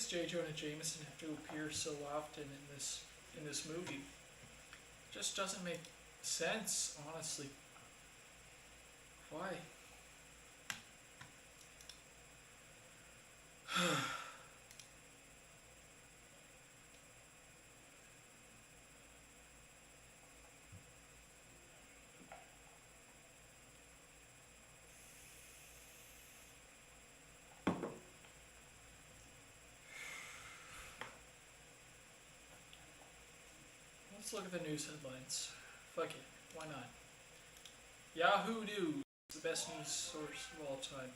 does J Jonah Jameson have to appear so often in this movie? It just doesn't make sense, honestly. Why? Let's look at the news headlines. Fuck it, why not? Yahoo News, the best news source of all time.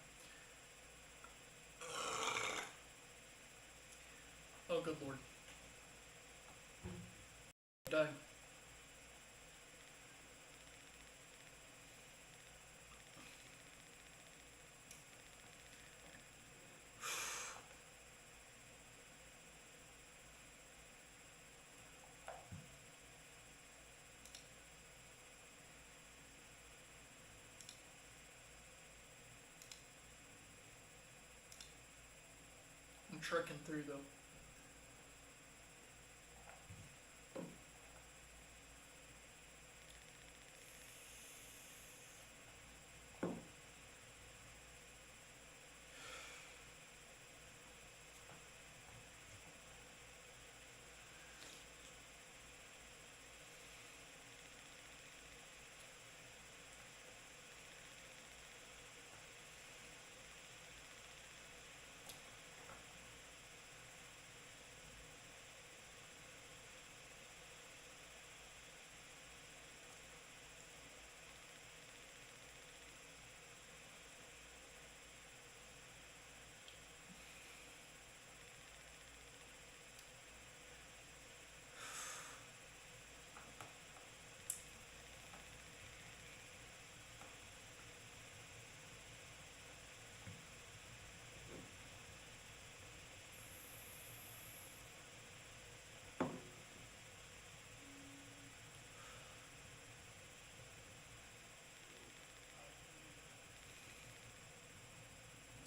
Oh, good lord. Done. I'm trucking through though.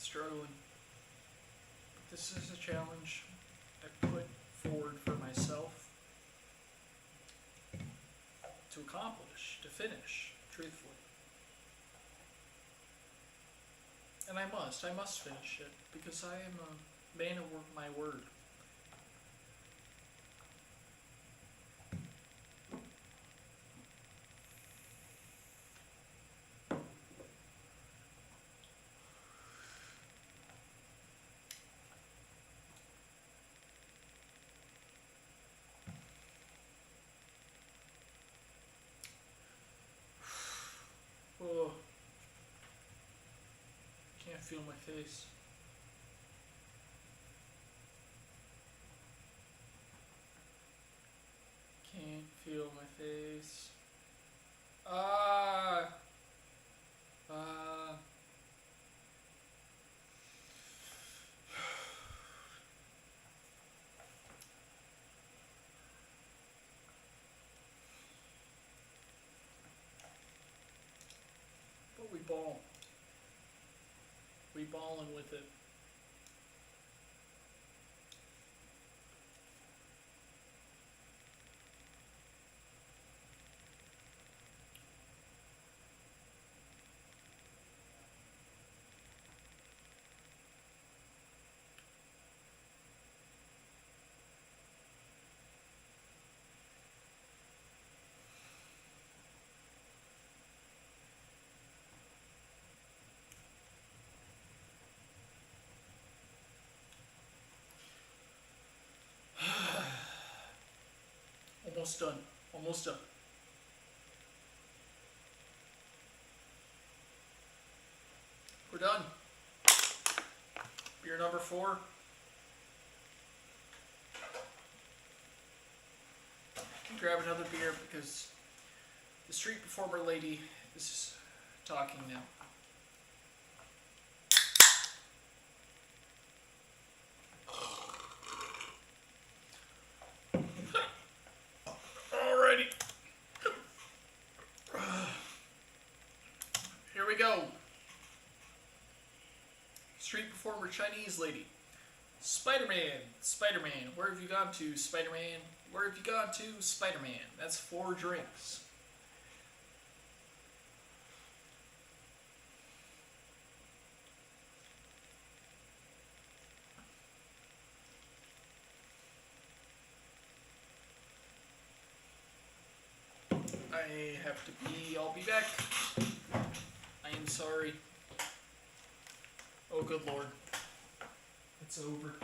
Struggling. But this is a challenge I put forward for myself to accomplish, to finish, truthfully. And I must finish it, because I am a man of my word. Oh, can't feel my face. Can't feel my face. Ah. But we ball. We ballin' with it. Almost done. Almost done. We're done. Beer number 4. Grab another beer because the street performer lady is talking now. Alrighty. Here we go. Street performer Chinese lady. Spider-Man, Spider-Man, where have you gone to, Spider-Man? Where have you gone to, Spider-Man? That's 4 drinks. I have to pee. I'll be back. I am sorry. Oh, good lord. It's over.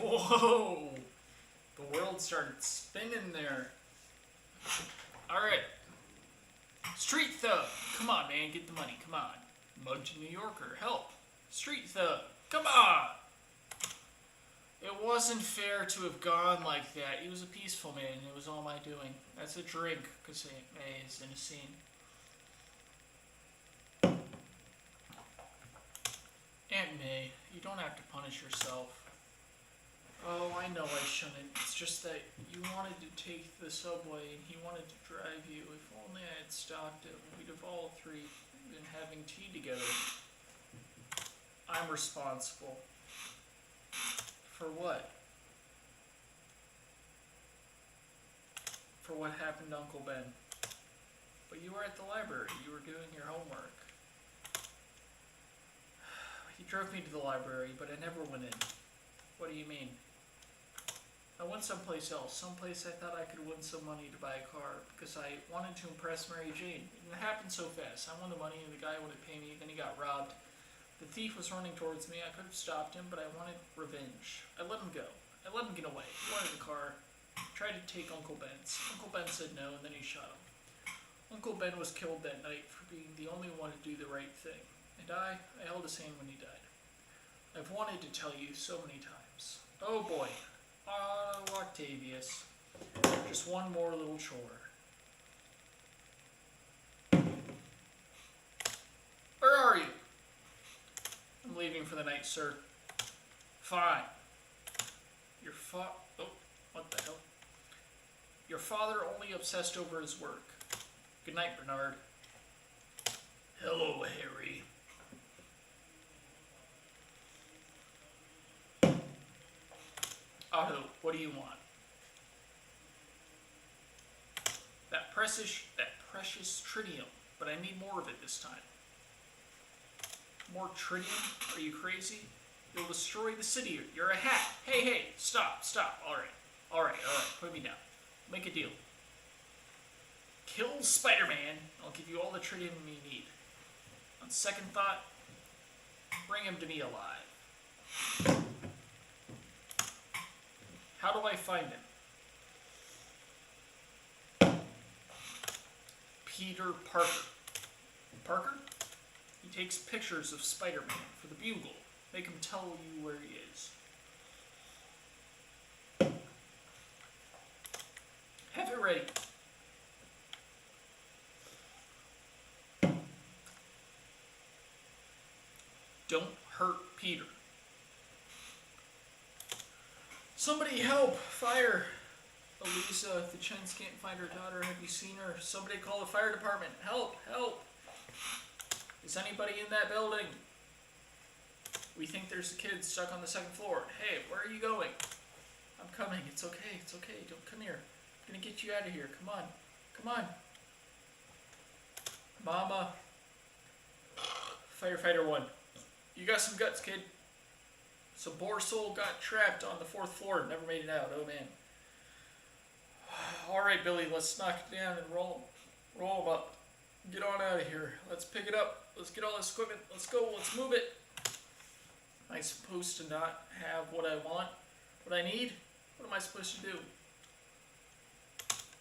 Whoa! The world started spinning there. Alright. Street Thug. Come on, man. Get the money. Come on. Mug to New Yorker. Help. Street Thug. Come on! It wasn't fair to have gone like that. He was a peaceful man. It was all my doing. That's a drink, because May is in a scene. Aunt May, you don't have to punish yourself. Oh, I know I shouldn't. It's just that you wanted to take the subway and he wanted to drive you. If only I had stopped him, we'd have all 3 been having tea together. I'm responsible. For what? For what happened to Uncle Ben. But you were at the library. You were doing your homework. He drove me to the library, but I never went in. What do you mean? I went someplace else, someplace I thought I could win some money to buy a car, because I wanted to impress Mary Jane. And it happened so fast. I won the money and the guy wouldn't pay me, then he got robbed. The thief was running towards me. I could have stopped him, but I wanted revenge. I let him go. I let him get away. He wanted the car. Tried to take Uncle Ben's. Uncle Ben said no, and then he shot him. Uncle Ben was killed that night for being the only one to do the right thing. And I held his hand when he died. I've wanted to tell you so many times. Oh boy. Octavius. Just one more little chore. Where are you? I'm leaving for the night, sir. Fine. Oh, what the hell? Your father only obsessed over his work. Good night, Bernard. Hello, Harry. Otto, what do you want? That precious tritium, but I need more of it this time. More tritium? Are you crazy? You'll destroy the city. You're a hack. Hey, stop. All right, put me down. Make a deal. Kill Spider-Man. I'll give you all the tritium you need. On second thought, bring him to me alive. How do I find him? Peter Parker. Parker? He takes pictures of Spider-Man for the Bugle. Make him tell you where he is. Have it ready. Don't hurt Peter. Somebody help! Fire! Elisa, the Chens can't find her daughter. Have you seen her? Somebody call the fire department. Help! Is anybody in that building? We think there's a kid stuck on the 2nd floor. Hey, where are you going? I'm coming. It's okay. Don't come here. I'm gonna get you out of here. Come on. Mama. Firefighter 1. You got some guts, kid. Some poor soul got trapped on the 4th floor. Never made it out. Oh, man. All right, Billy. Let's knock it down and roll him up. Get on out of here. Let's pick it up. Let's get all this equipment. Let's go. Let's move it. Am I supposed to not have what I want? What I need? What am I supposed to do?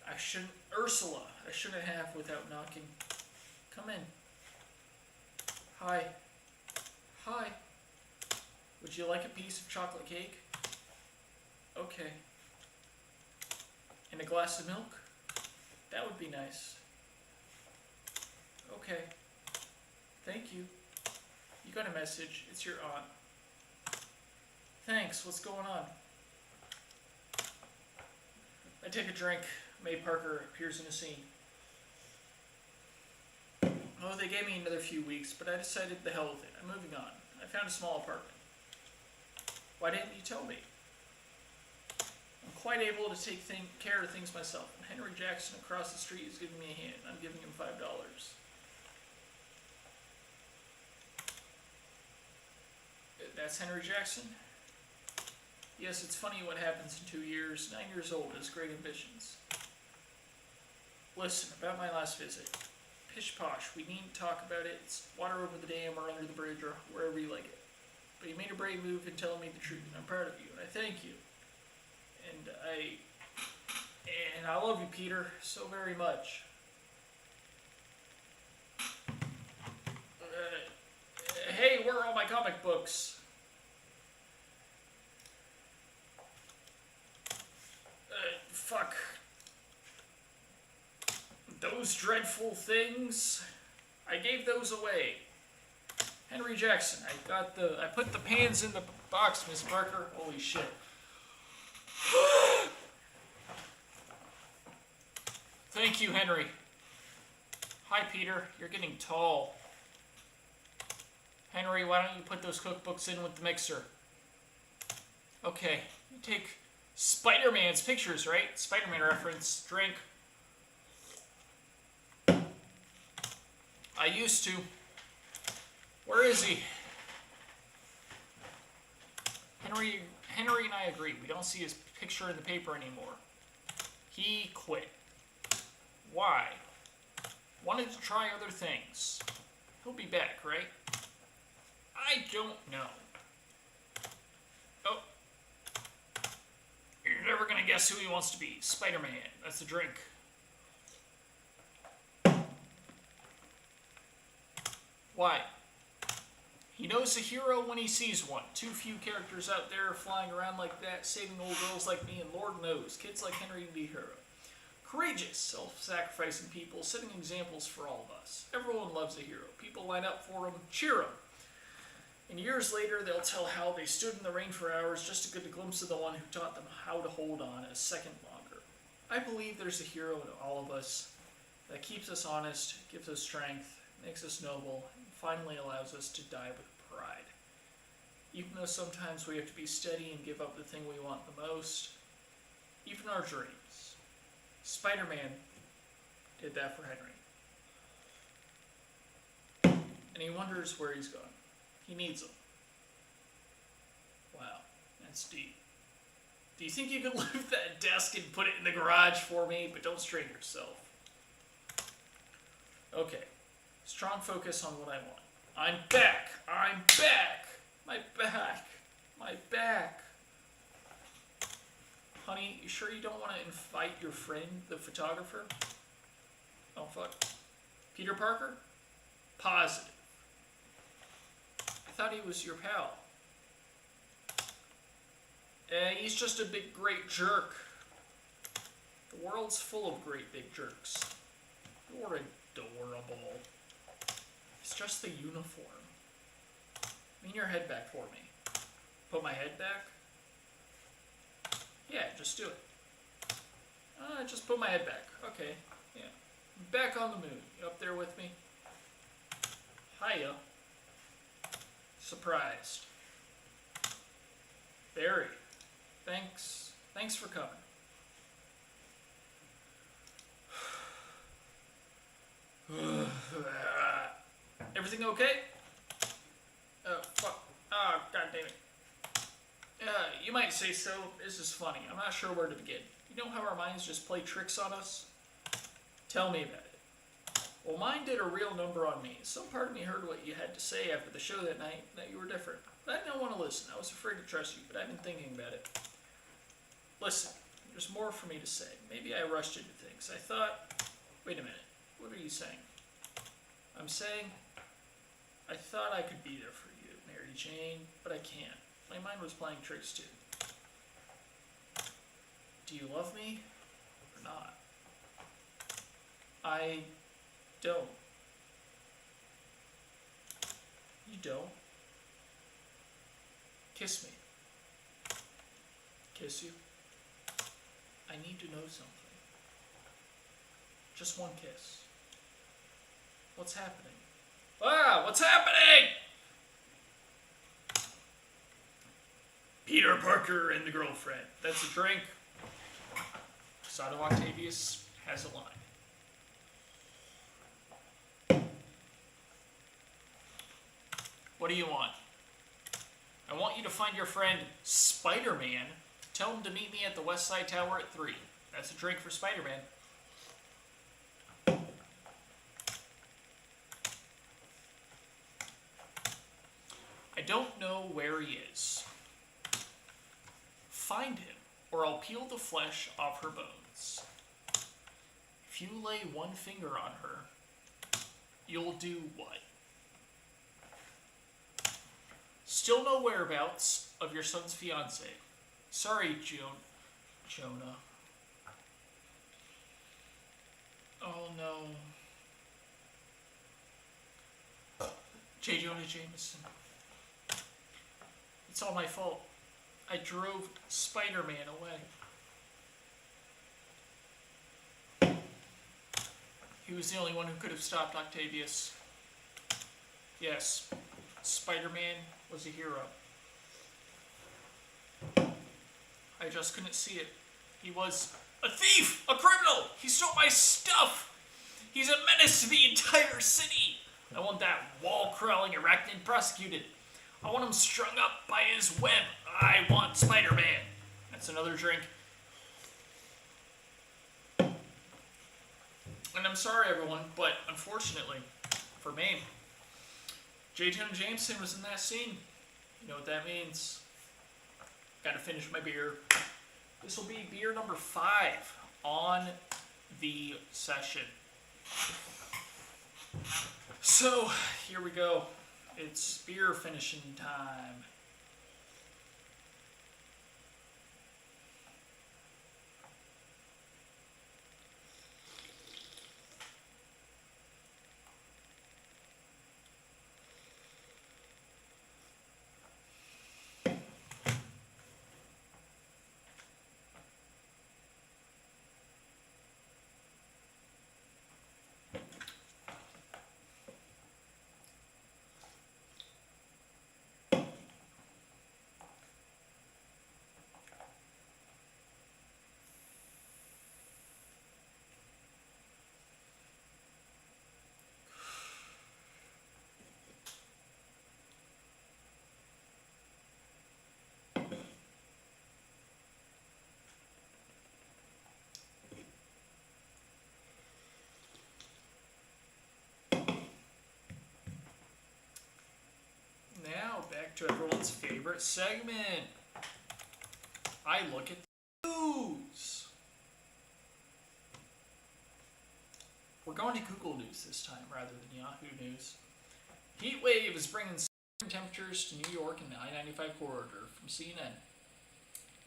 I shouldn't... Ursula. I shouldn't have without knocking. Come in. Hi. Hi. Would you like a piece of chocolate cake? Okay. And a glass of milk? That would be nice. Okay. Thank you. You got a message. It's your aunt. Thanks. What's going on? I take a drink. May Parker appears in the scene. Oh, they gave me another few weeks, but I decided the hell with it. I'm moving on. I found a small apartment. Why didn't you tell me? I'm quite able to take care of things myself, and Henry Jackson across the street is giving me a hand. I'm giving him $5. That's Henry Jackson? Yes, it's funny what happens in 2 years. 9 years old has great ambitions. Listen, about my last visit. Pish posh, we needn't talk about it. It's water over the dam or under the bridge or wherever you like it. But you made a brave move in telling me the truth. I'm proud of you, and I thank you. And I love you, Peter, so very much. Hey, where are all my comic books? Fuck. Those dreadful things. I gave those away. Henry Jackson. I put the pans in the box, Miss Parker. Holy shit. Thank you, Henry. Hi, Peter. You're getting tall. Henry, why don't you put those cookbooks in with the mixer? Okay. You take Spider-Man's pictures, right? Spider-Man reference. Drink. I used to. Where is he? Henry and I agree. We don't see his picture in the paper anymore. He quit. Why? Wanted to try other things. He'll be back, right? I don't know. Oh. You're never gonna guess who he wants to be. Spider-Man. That's the drink. Why? He knows a hero when he sees one. Too few characters out there flying around like that, saving old girls like me, and Lord knows, kids like Henry would be a hero. Courageous, self-sacrificing people, setting examples for all of us. Everyone loves a hero. People line up for him, cheer him. And years later, they'll tell how they stood in the rain for hours just to get a glimpse of the one who taught them how to hold on a second longer. I believe there's a hero in all of us that keeps us honest, gives us strength, makes us noble, and finally allows us to die with pride. Even though sometimes we have to be steady and give up the thing we want the most, even our dreams. Spider-Man did that for Henry. And he wonders where he's going. He needs them. Wow, that's deep. Do you think you could lift that desk and put it in the garage for me? But don't strain yourself. Okay. Strong focus on what I want. I'm back! I'm back! My back! My back! Honey, you sure you don't want to invite your friend, the photographer? Oh, fuck. Peter Parker? Positive. I thought he was your pal. He's just a big, great jerk. The world's full of great big jerks. You're adorable. It's just the uniform. Lean your head back for me. Put my head back? Yeah, just do it. Just put my head back. Okay, yeah. Back on the moon. You up there with me? Hiya. Surprised. Very. Thanks. Thanks for coming. Everything okay? Oh, fuck. Oh, god damn it. You might say so. This is funny. I'm not sure where to begin. You know how our minds just play tricks on us? Tell me about it. Well, mine did a real number on me. Some part of me heard what you had to say after the show that night, that you were different. But I didn't want to listen. I was afraid to trust you, but I've been thinking about it. Listen, there's more for me to say. Maybe I rushed into things. I thought... Wait a minute. What are you saying? I'm saying... I thought I could be there for you, Mary Jane, but I can't. My mind was playing tricks too. Do you love me or not? I don't. You don't? Kiss me. Kiss you? I need to know something. Just one kiss. What's happening? Ah, what's happening? Peter Parker and the girlfriend. That's a drink. Doctor Octopus has a line. What do you want? I want you to find your friend Spider-Man. Tell him to meet me at the West Side Tower at 3. That's a drink for Spider-Man. I don't know where he is. Find him, or I'll peel the flesh off her bones. If you lay one finger on her, you'll do what? Still no whereabouts of your son's fiancée. Sorry, Jonah. Oh no. J Jonah Jameson. It's all my fault. I drove Spider-Man away. He was the only one who could have stopped Octavius. Yes, Spider-Man was a hero. I just couldn't see it. He was a thief! A criminal! He stole my stuff! He's a menace to the entire city! I want that wall-crawling arachnid prosecuted. I want him strung up by his web. I want Spider-Man. That's another drink. And I'm sorry, everyone, but unfortunately, for me, J Jonah Jameson was in that scene. You know what that means. Gotta finish my beer. This will be beer number 5 on the session. So, here we go. It's beer finishing time. Now, back to everyone's favorite segment. I look at the news. We're going to Google News this time rather than Yahoo News. Heat wave is bringing temperatures to New York in the I-95 corridor from CNN.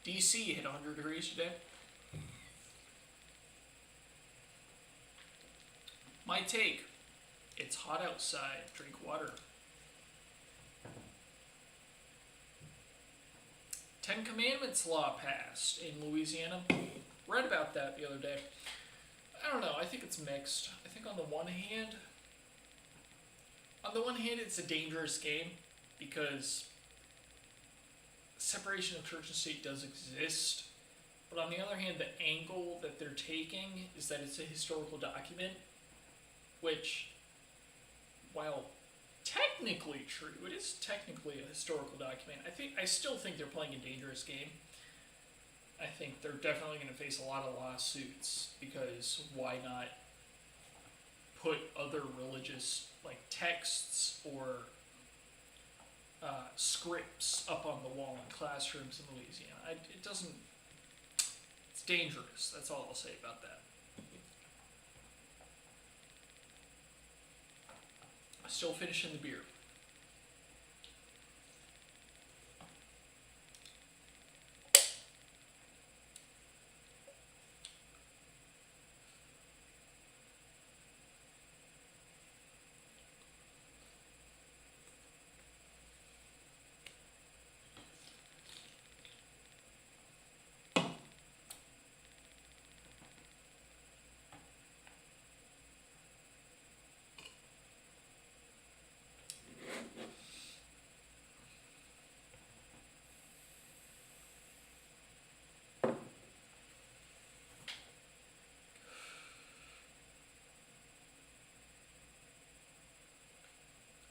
DC hit 100 degrees today. My take, it's hot outside, drink water. 10 Commandments law passed in Louisiana. Read about that the other day. I don't know, I think it's mixed. I think on the one hand, it's a dangerous game because separation of church and state does exist. But on the other hand, the angle that they're taking is that it's a historical document, which, while technically true, it is technically a historical document. I still think they're playing a dangerous game. I think they're definitely going to face a lot of lawsuits because why not put a other religious like texts or scripts up on the wall in classrooms in Louisiana. It doesn't. It's dangerous. That's all I'll say about that. Still finishing the beer.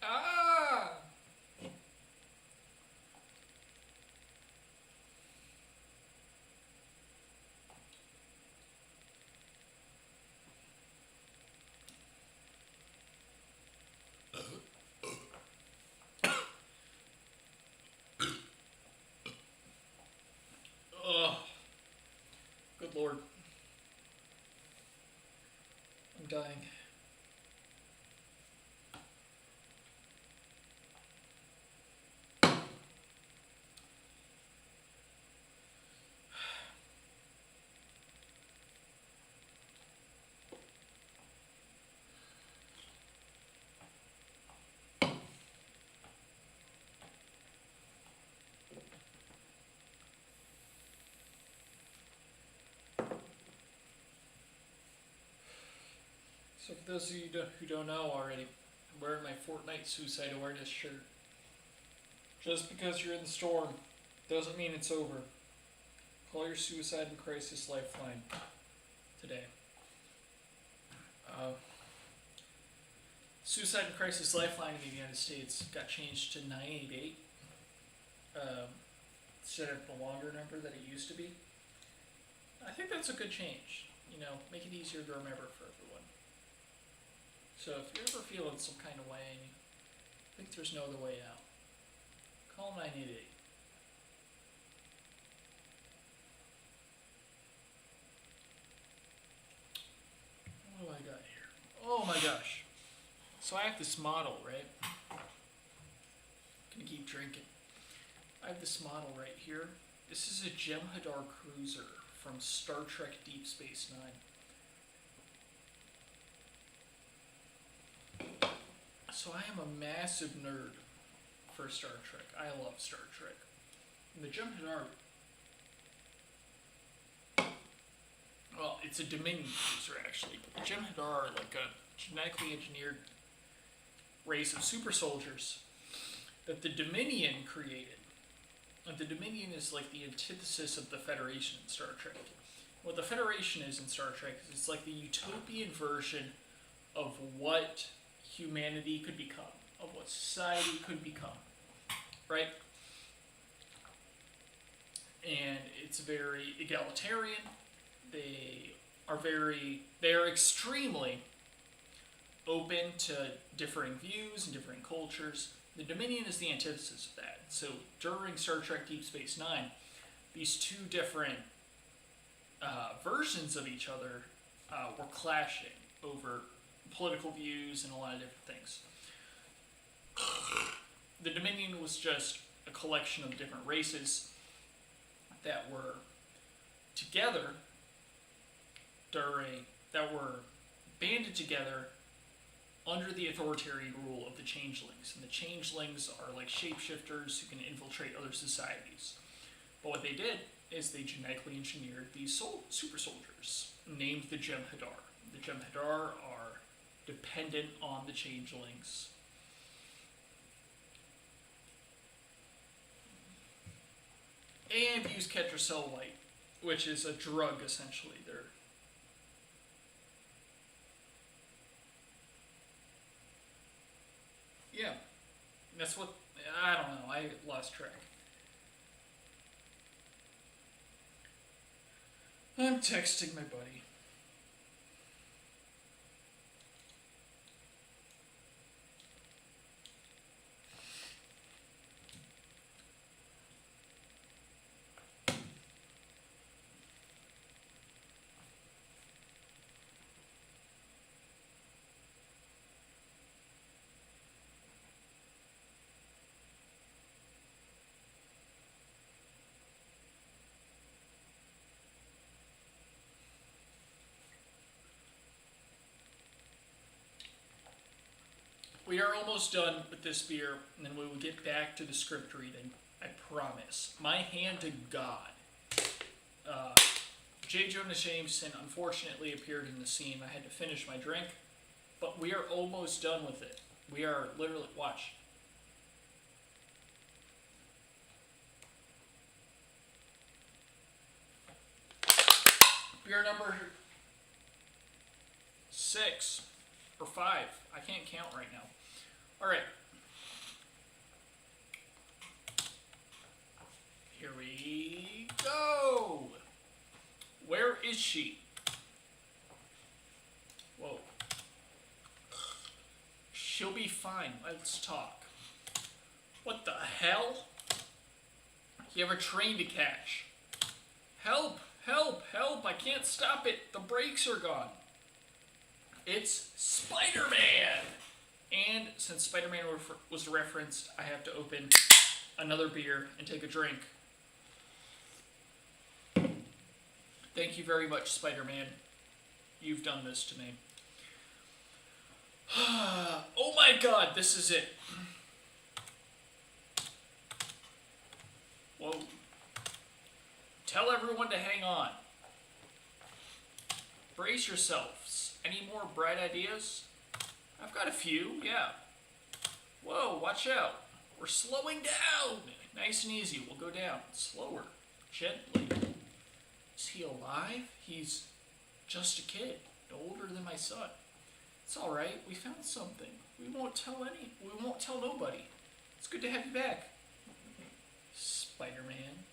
Ah! Ugh. Good Lord. I'm dying. So for those of you who don't know already, I'm wearing my Fortnite Suicide Awareness shirt. Just because you're in the storm doesn't mean it's over. Call your Suicide and Crisis Lifeline today. Suicide and Crisis Lifeline in the United States got changed to 988 instead of the longer number that it used to be. I think that's a good change. You know, make it easier to remember for everyone. So if you're ever feeling some kind of way and you think there's no other way out, call 988. What do I got here? Oh my gosh. So I have this model, right? Gonna keep drinking. I have this model right here. This is a Jem'Hadar cruiser from Star Trek Deep Space Nine. So I am a massive nerd for Star Trek. I love Star Trek. And the Jem'Hadar, well, it's a Dominion cruiser actually. Jem'Hadar are like a genetically engineered race of super soldiers that the Dominion created. And the Dominion is like the antithesis of the Federation in Star Trek. What the Federation is in Star Trek is it's like the utopian version of what humanity could become, of what society could become, right? And it's very egalitarian. They are extremely open to differing views and differing cultures. The Dominion is the antithesis of that. So during Star Trek Deep Space Nine, these two different versions of each other were clashing over political views and a lot of different things. The Dominion was just a collection of different races that were together that were banded together under the authoritarian rule of the changelings. And the changelings are like shapeshifters who can infiltrate other societies. But what they did is they genetically engineered these super soldiers, named the Jem'Hadar. The Jem'Hadar are dependent on the changelings. And use Ketracel Light, which is a drug essentially. Yeah, that's what, I don't know, I lost track. I'm texting my buddy. We are almost done with this beer, and then we will get back to the script reading. I promise. My hand to God. J Jonah Jameson unfortunately appeared in the scene. I had to finish my drink, but we are almost done with it. We are literally, watch. Beer number 6 or 5. I can't count right now. All right. Here we go. Where is she? Whoa. She'll be fine. Let's talk. What the hell? You have a train to catch. Help! Help! Help! I can't stop it. The brakes are gone. It's Spider-Man! And since Spider-Man was referenced, I have to open another beer and take a drink. Thank you very much, Spider-Man. You've done this to me. Oh my God, this is it. Whoa. Tell everyone to hang on. Brace yourselves. Any more bright ideas? I've got a few, yeah. Whoa, watch out. We're slowing down. Nice and easy. We'll go down. Slower. Gently. Is he alive? He's just a kid. No older than my son. It's alright. We found something. We won't tell nobody. It's good to have you back. Spider-Man.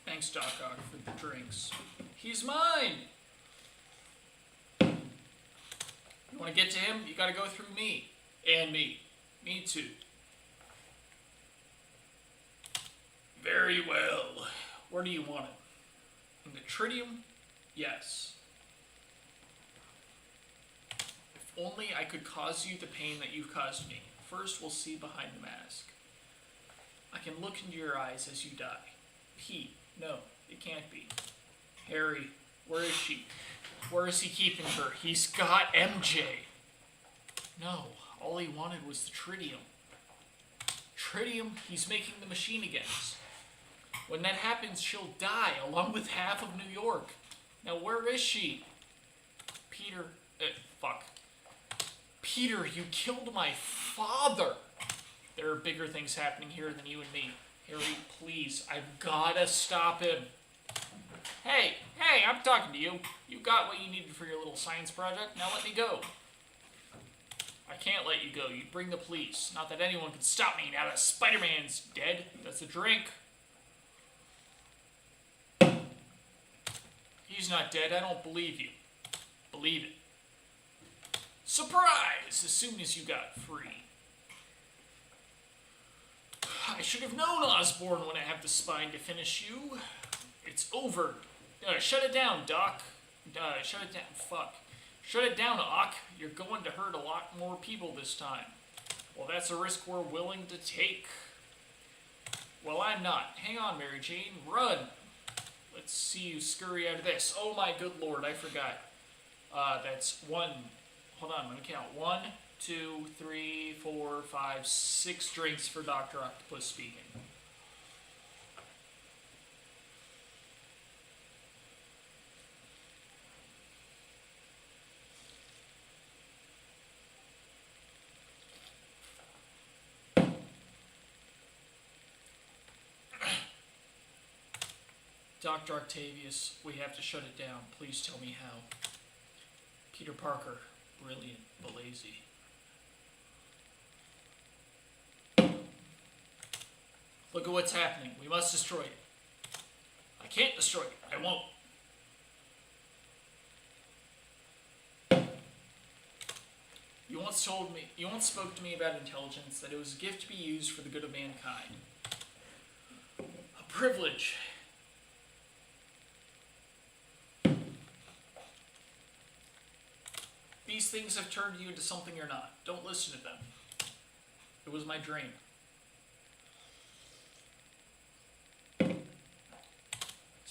Thanks, Doc Ock, for the drinks. He's mine! You want to get to him? You gotta go through me. And me. Me too. Very well. Where do you want it? In the tritium? Yes. If only I could cause you the pain that you've caused me. First, we'll see behind the mask. I can look into your eyes as you die. Pete. No, it can't be. Harry, where is she? Where is he keeping her? He's got MJ. No, all he wanted was the tritium. Tritium he's making the machine against. When that happens, she'll die, along with half of New York. Now, where is she? Peter, fuck. Peter, you killed my father. There are bigger things happening here than you and me. Harry, please, I've gotta stop him. Hey, I'm talking to you. You got what you needed for your little science project. Now let me go. I can't let you go. You'd bring the police. Not that anyone could stop me now that Spider-Man's dead. That's a drink. He's not dead. I don't believe you. Believe it. Surprise! As soon as you got free. I should have known, Osborn, when I have the spine to finish you. It's over. Shut it down, Doc. Shut it down. Fuck. Shut it down, Ock. You're going to hurt a lot more people this time. Well, that's a risk we're willing to take. Well, I'm not. Hang on, Mary Jane. Run. Let's see you scurry out of this. Oh, my good lord. I forgot. That's one. Hold on. I'm going to count. 1, 2, 3, 4, 5, 6 drinks for Doctor Octopus speaking. Dr. Octavius, we have to shut it down. Please tell me how. Peter Parker, brilliant, but lazy. Look at what's happening. We must destroy it. I can't destroy it. I won't. You once spoke to me about intelligence, that it was a gift to be used for the good of mankind. A privilege. These things have turned you into something you're not. Don't listen to them. It was my dream.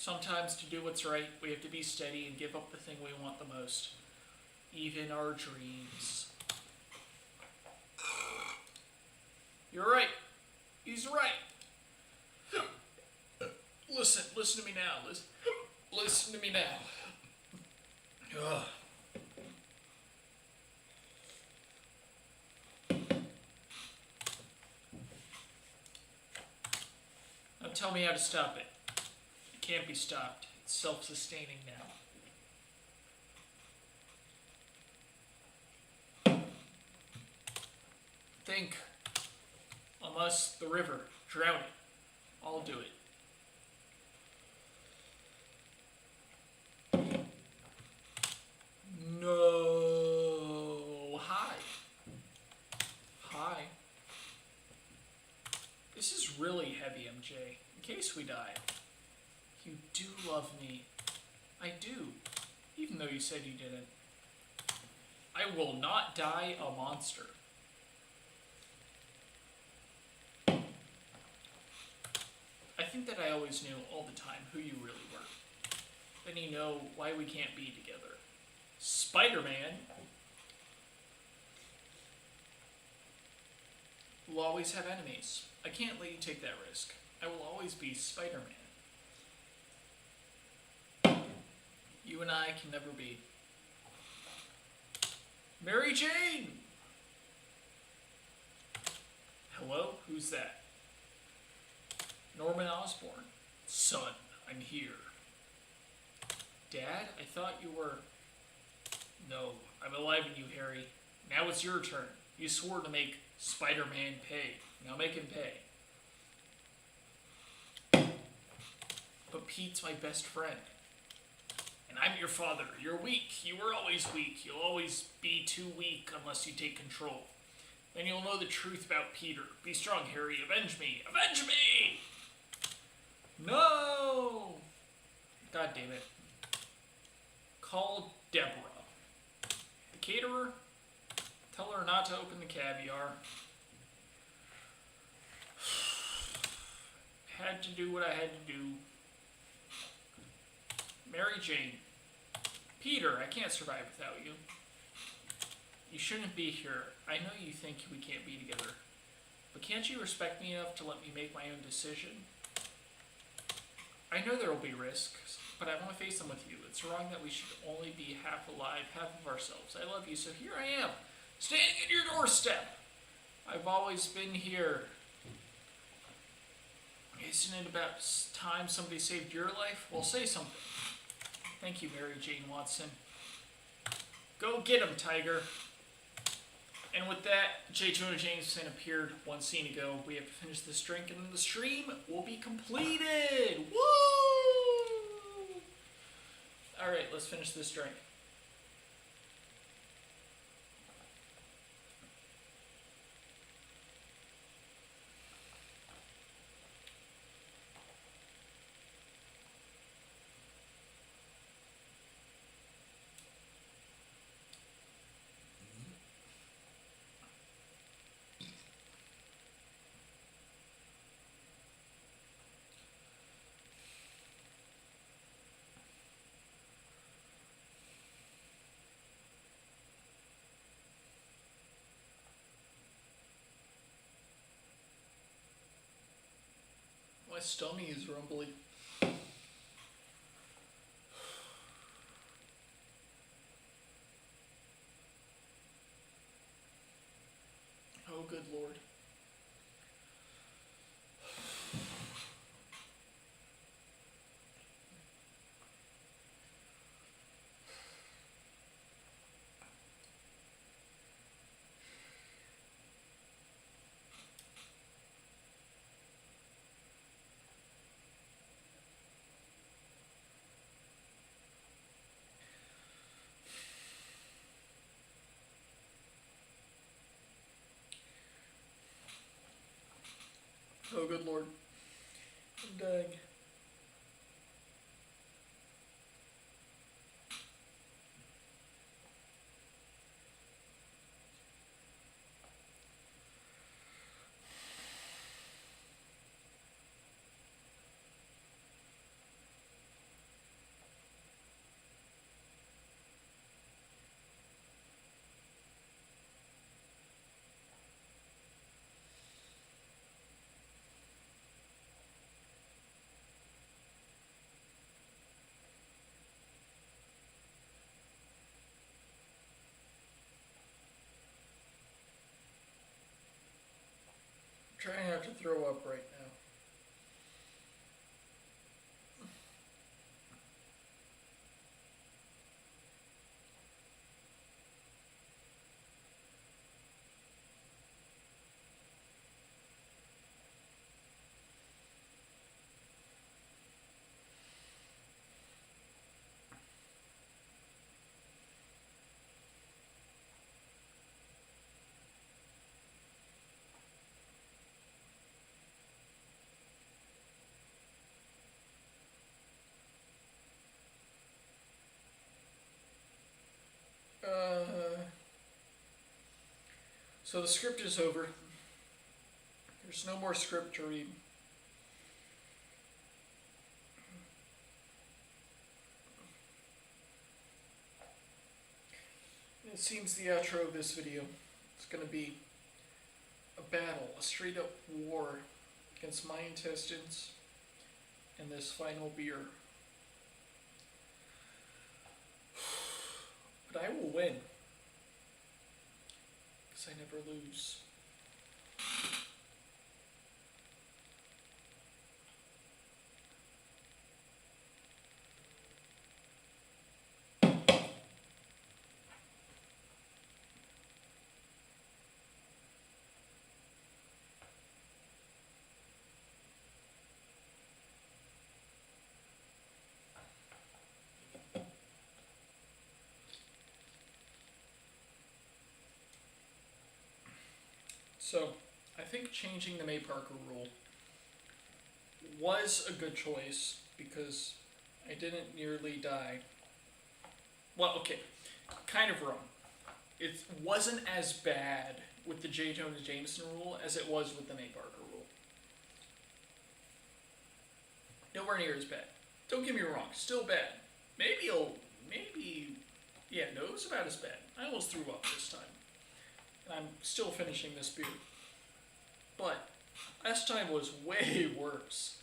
Sometimes to do what's right, we have to be steady and give up the thing we want the most. Even our dreams. You're right. He's right. Listen to me now. Listen to me now. Ugh. Now tell me how to stop it. It can't be stopped. It's self-sustaining now. Think. Unless the river, drown it. I'll do it. No. Hi. Hi. This is really heavy, MJ. In case we die. You do love me. I do. Even though you said you didn't. I will not die a monster. I think that I always knew all the time who you really were. Then you know why we can't be together. Spider-Man will always have enemies. I can't let you take that risk. I will always be Spider-Man. You and I can never be. Mary Jane! Hello? Who's that? Norman Osborn. Son, I'm here. Dad, I thought you were... No, I'm alive in you, Harry. Now it's your turn. You swore to make Spider-Man pay. Now make him pay. But Pete's my best friend. And I'm your father. You're weak. You were always weak. You'll always be too weak unless you take control. Then you'll know the truth about Peter. Be strong, Harry. Avenge me. Avenge me! No! God damn it. Call Deborah. The caterer? Tell her not to open the caviar. Had to do what I had to do. Mary Jane. Peter, I can't survive without you. You shouldn't be here. I know you think we can't be together. But can't you respect me enough to let me make my own decision? I know there will be risks, but I want to face them with you. It's wrong that we should only be half alive, half of ourselves. I love you, so here I am, standing at your doorstep. I've always been here. Isn't it about time somebody saved your life? Well, say something. Thank you, Mary Jane Watson. Go get him, Tiger. And with that, J Jonah Jameson appeared one scene ago. We have to finish this drink, and then the stream will be completed. Woo! All right, let's finish this drink. My stomach is rumbling. Oh, good Lord. Oh, good Lord. I'm dying. trying not to throw up right now. So the script is over. There's no more script to read. It seems the outro of this video is going to be a battle, a straight up war against my intestines and this final beer. But I will win. Because I never lose. So, I think changing the May Parker rule was a good choice because I didn't nearly die. Well, okay, kind of wrong. It wasn't as bad with the J Jonah Jameson rule as it was with the May Parker rule. Nowhere near as bad. Don't get me wrong, still bad. Maybe, yeah, no, it was about as bad. I almost threw up this time. And I'm still finishing this beer. But last time was way worse.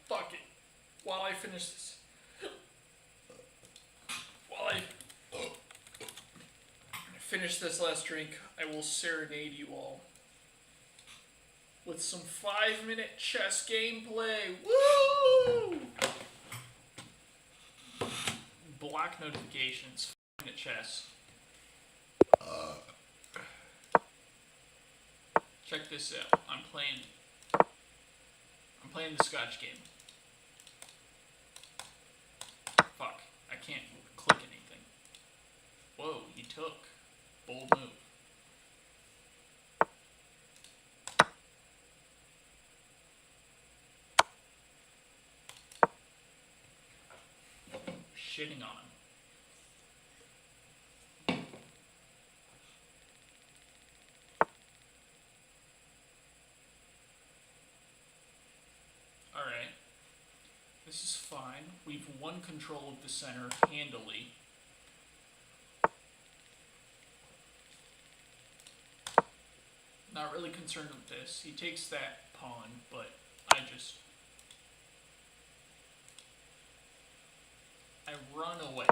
Fuck it. While I finish this. While I finish this last drink, I will serenade you all with some 5-minute chess gameplay. Woo! Block notifications. 5-minute chess. Check this out. I'm playing the Scotch game. Fuck, I can't click anything. Whoa, he took. Bold move. Shitting on him. Alright. This is fine. We've won control of the center handily. Not really concerned with this. He takes that pawn, but I run away.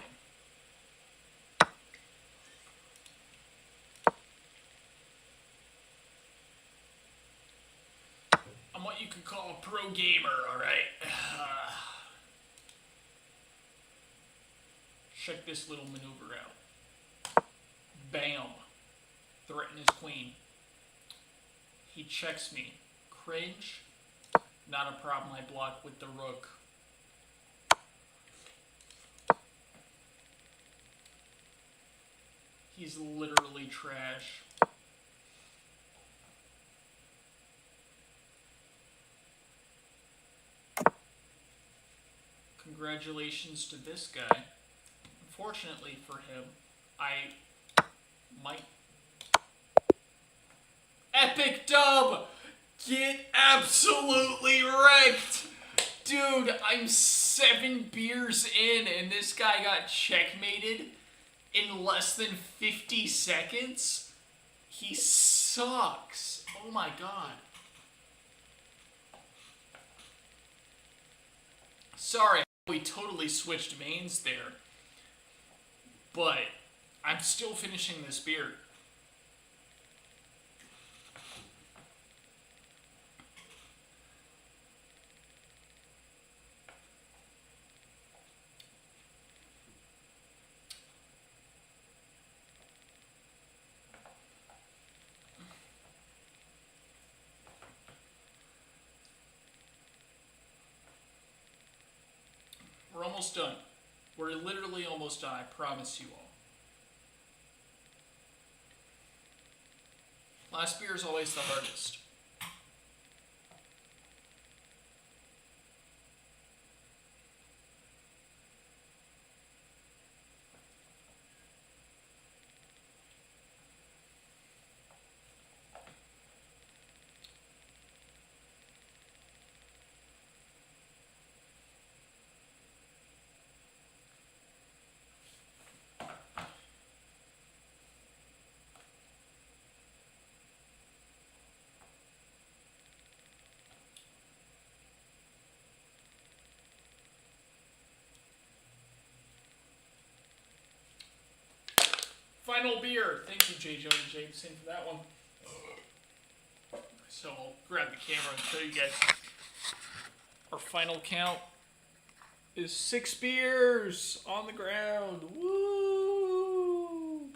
I'm what you could call a pro gamer, alright? Check this little maneuver out. Bam. Threaten his queen. He checks me. Cringe. Not a problem, I block with the rook. He's literally trash. Congratulations to this guy. Unfortunately for him, I might... Epic dub! Get absolutely wrecked! Dude, I'm 7 beers in and this guy got checkmated in less than 50 seconds? He sucks. Oh my god. Sorry, we totally switched mains there. But I'm still finishing this beer. We're almost done. We're literally almost done, I promise you all. Last beer is always the hardest. Final beer. Thank you, J Jonah Jameson, for that one. So I'll grab the camera and show you guys. Our final count is 6 beers on the ground. Woo!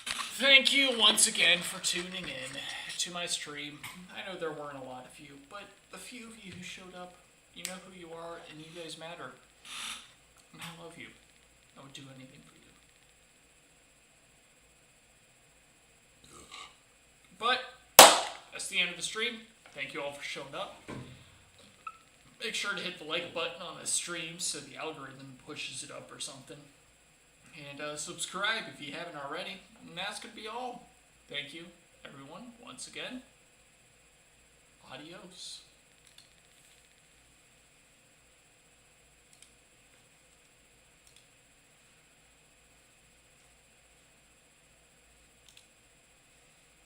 Thank you once again for tuning in to my stream. I know there weren't a lot of you, but the few of you who showed up, you know who you are, and you guys matter. And I love you. I would do anything for you. But that's the end of the stream. Thank you all for showing up. Make sure to hit the like button on the stream so the algorithm pushes it up or something. And subscribe if you haven't already. And that's going to be all. Thank you, everyone, once again. Adios.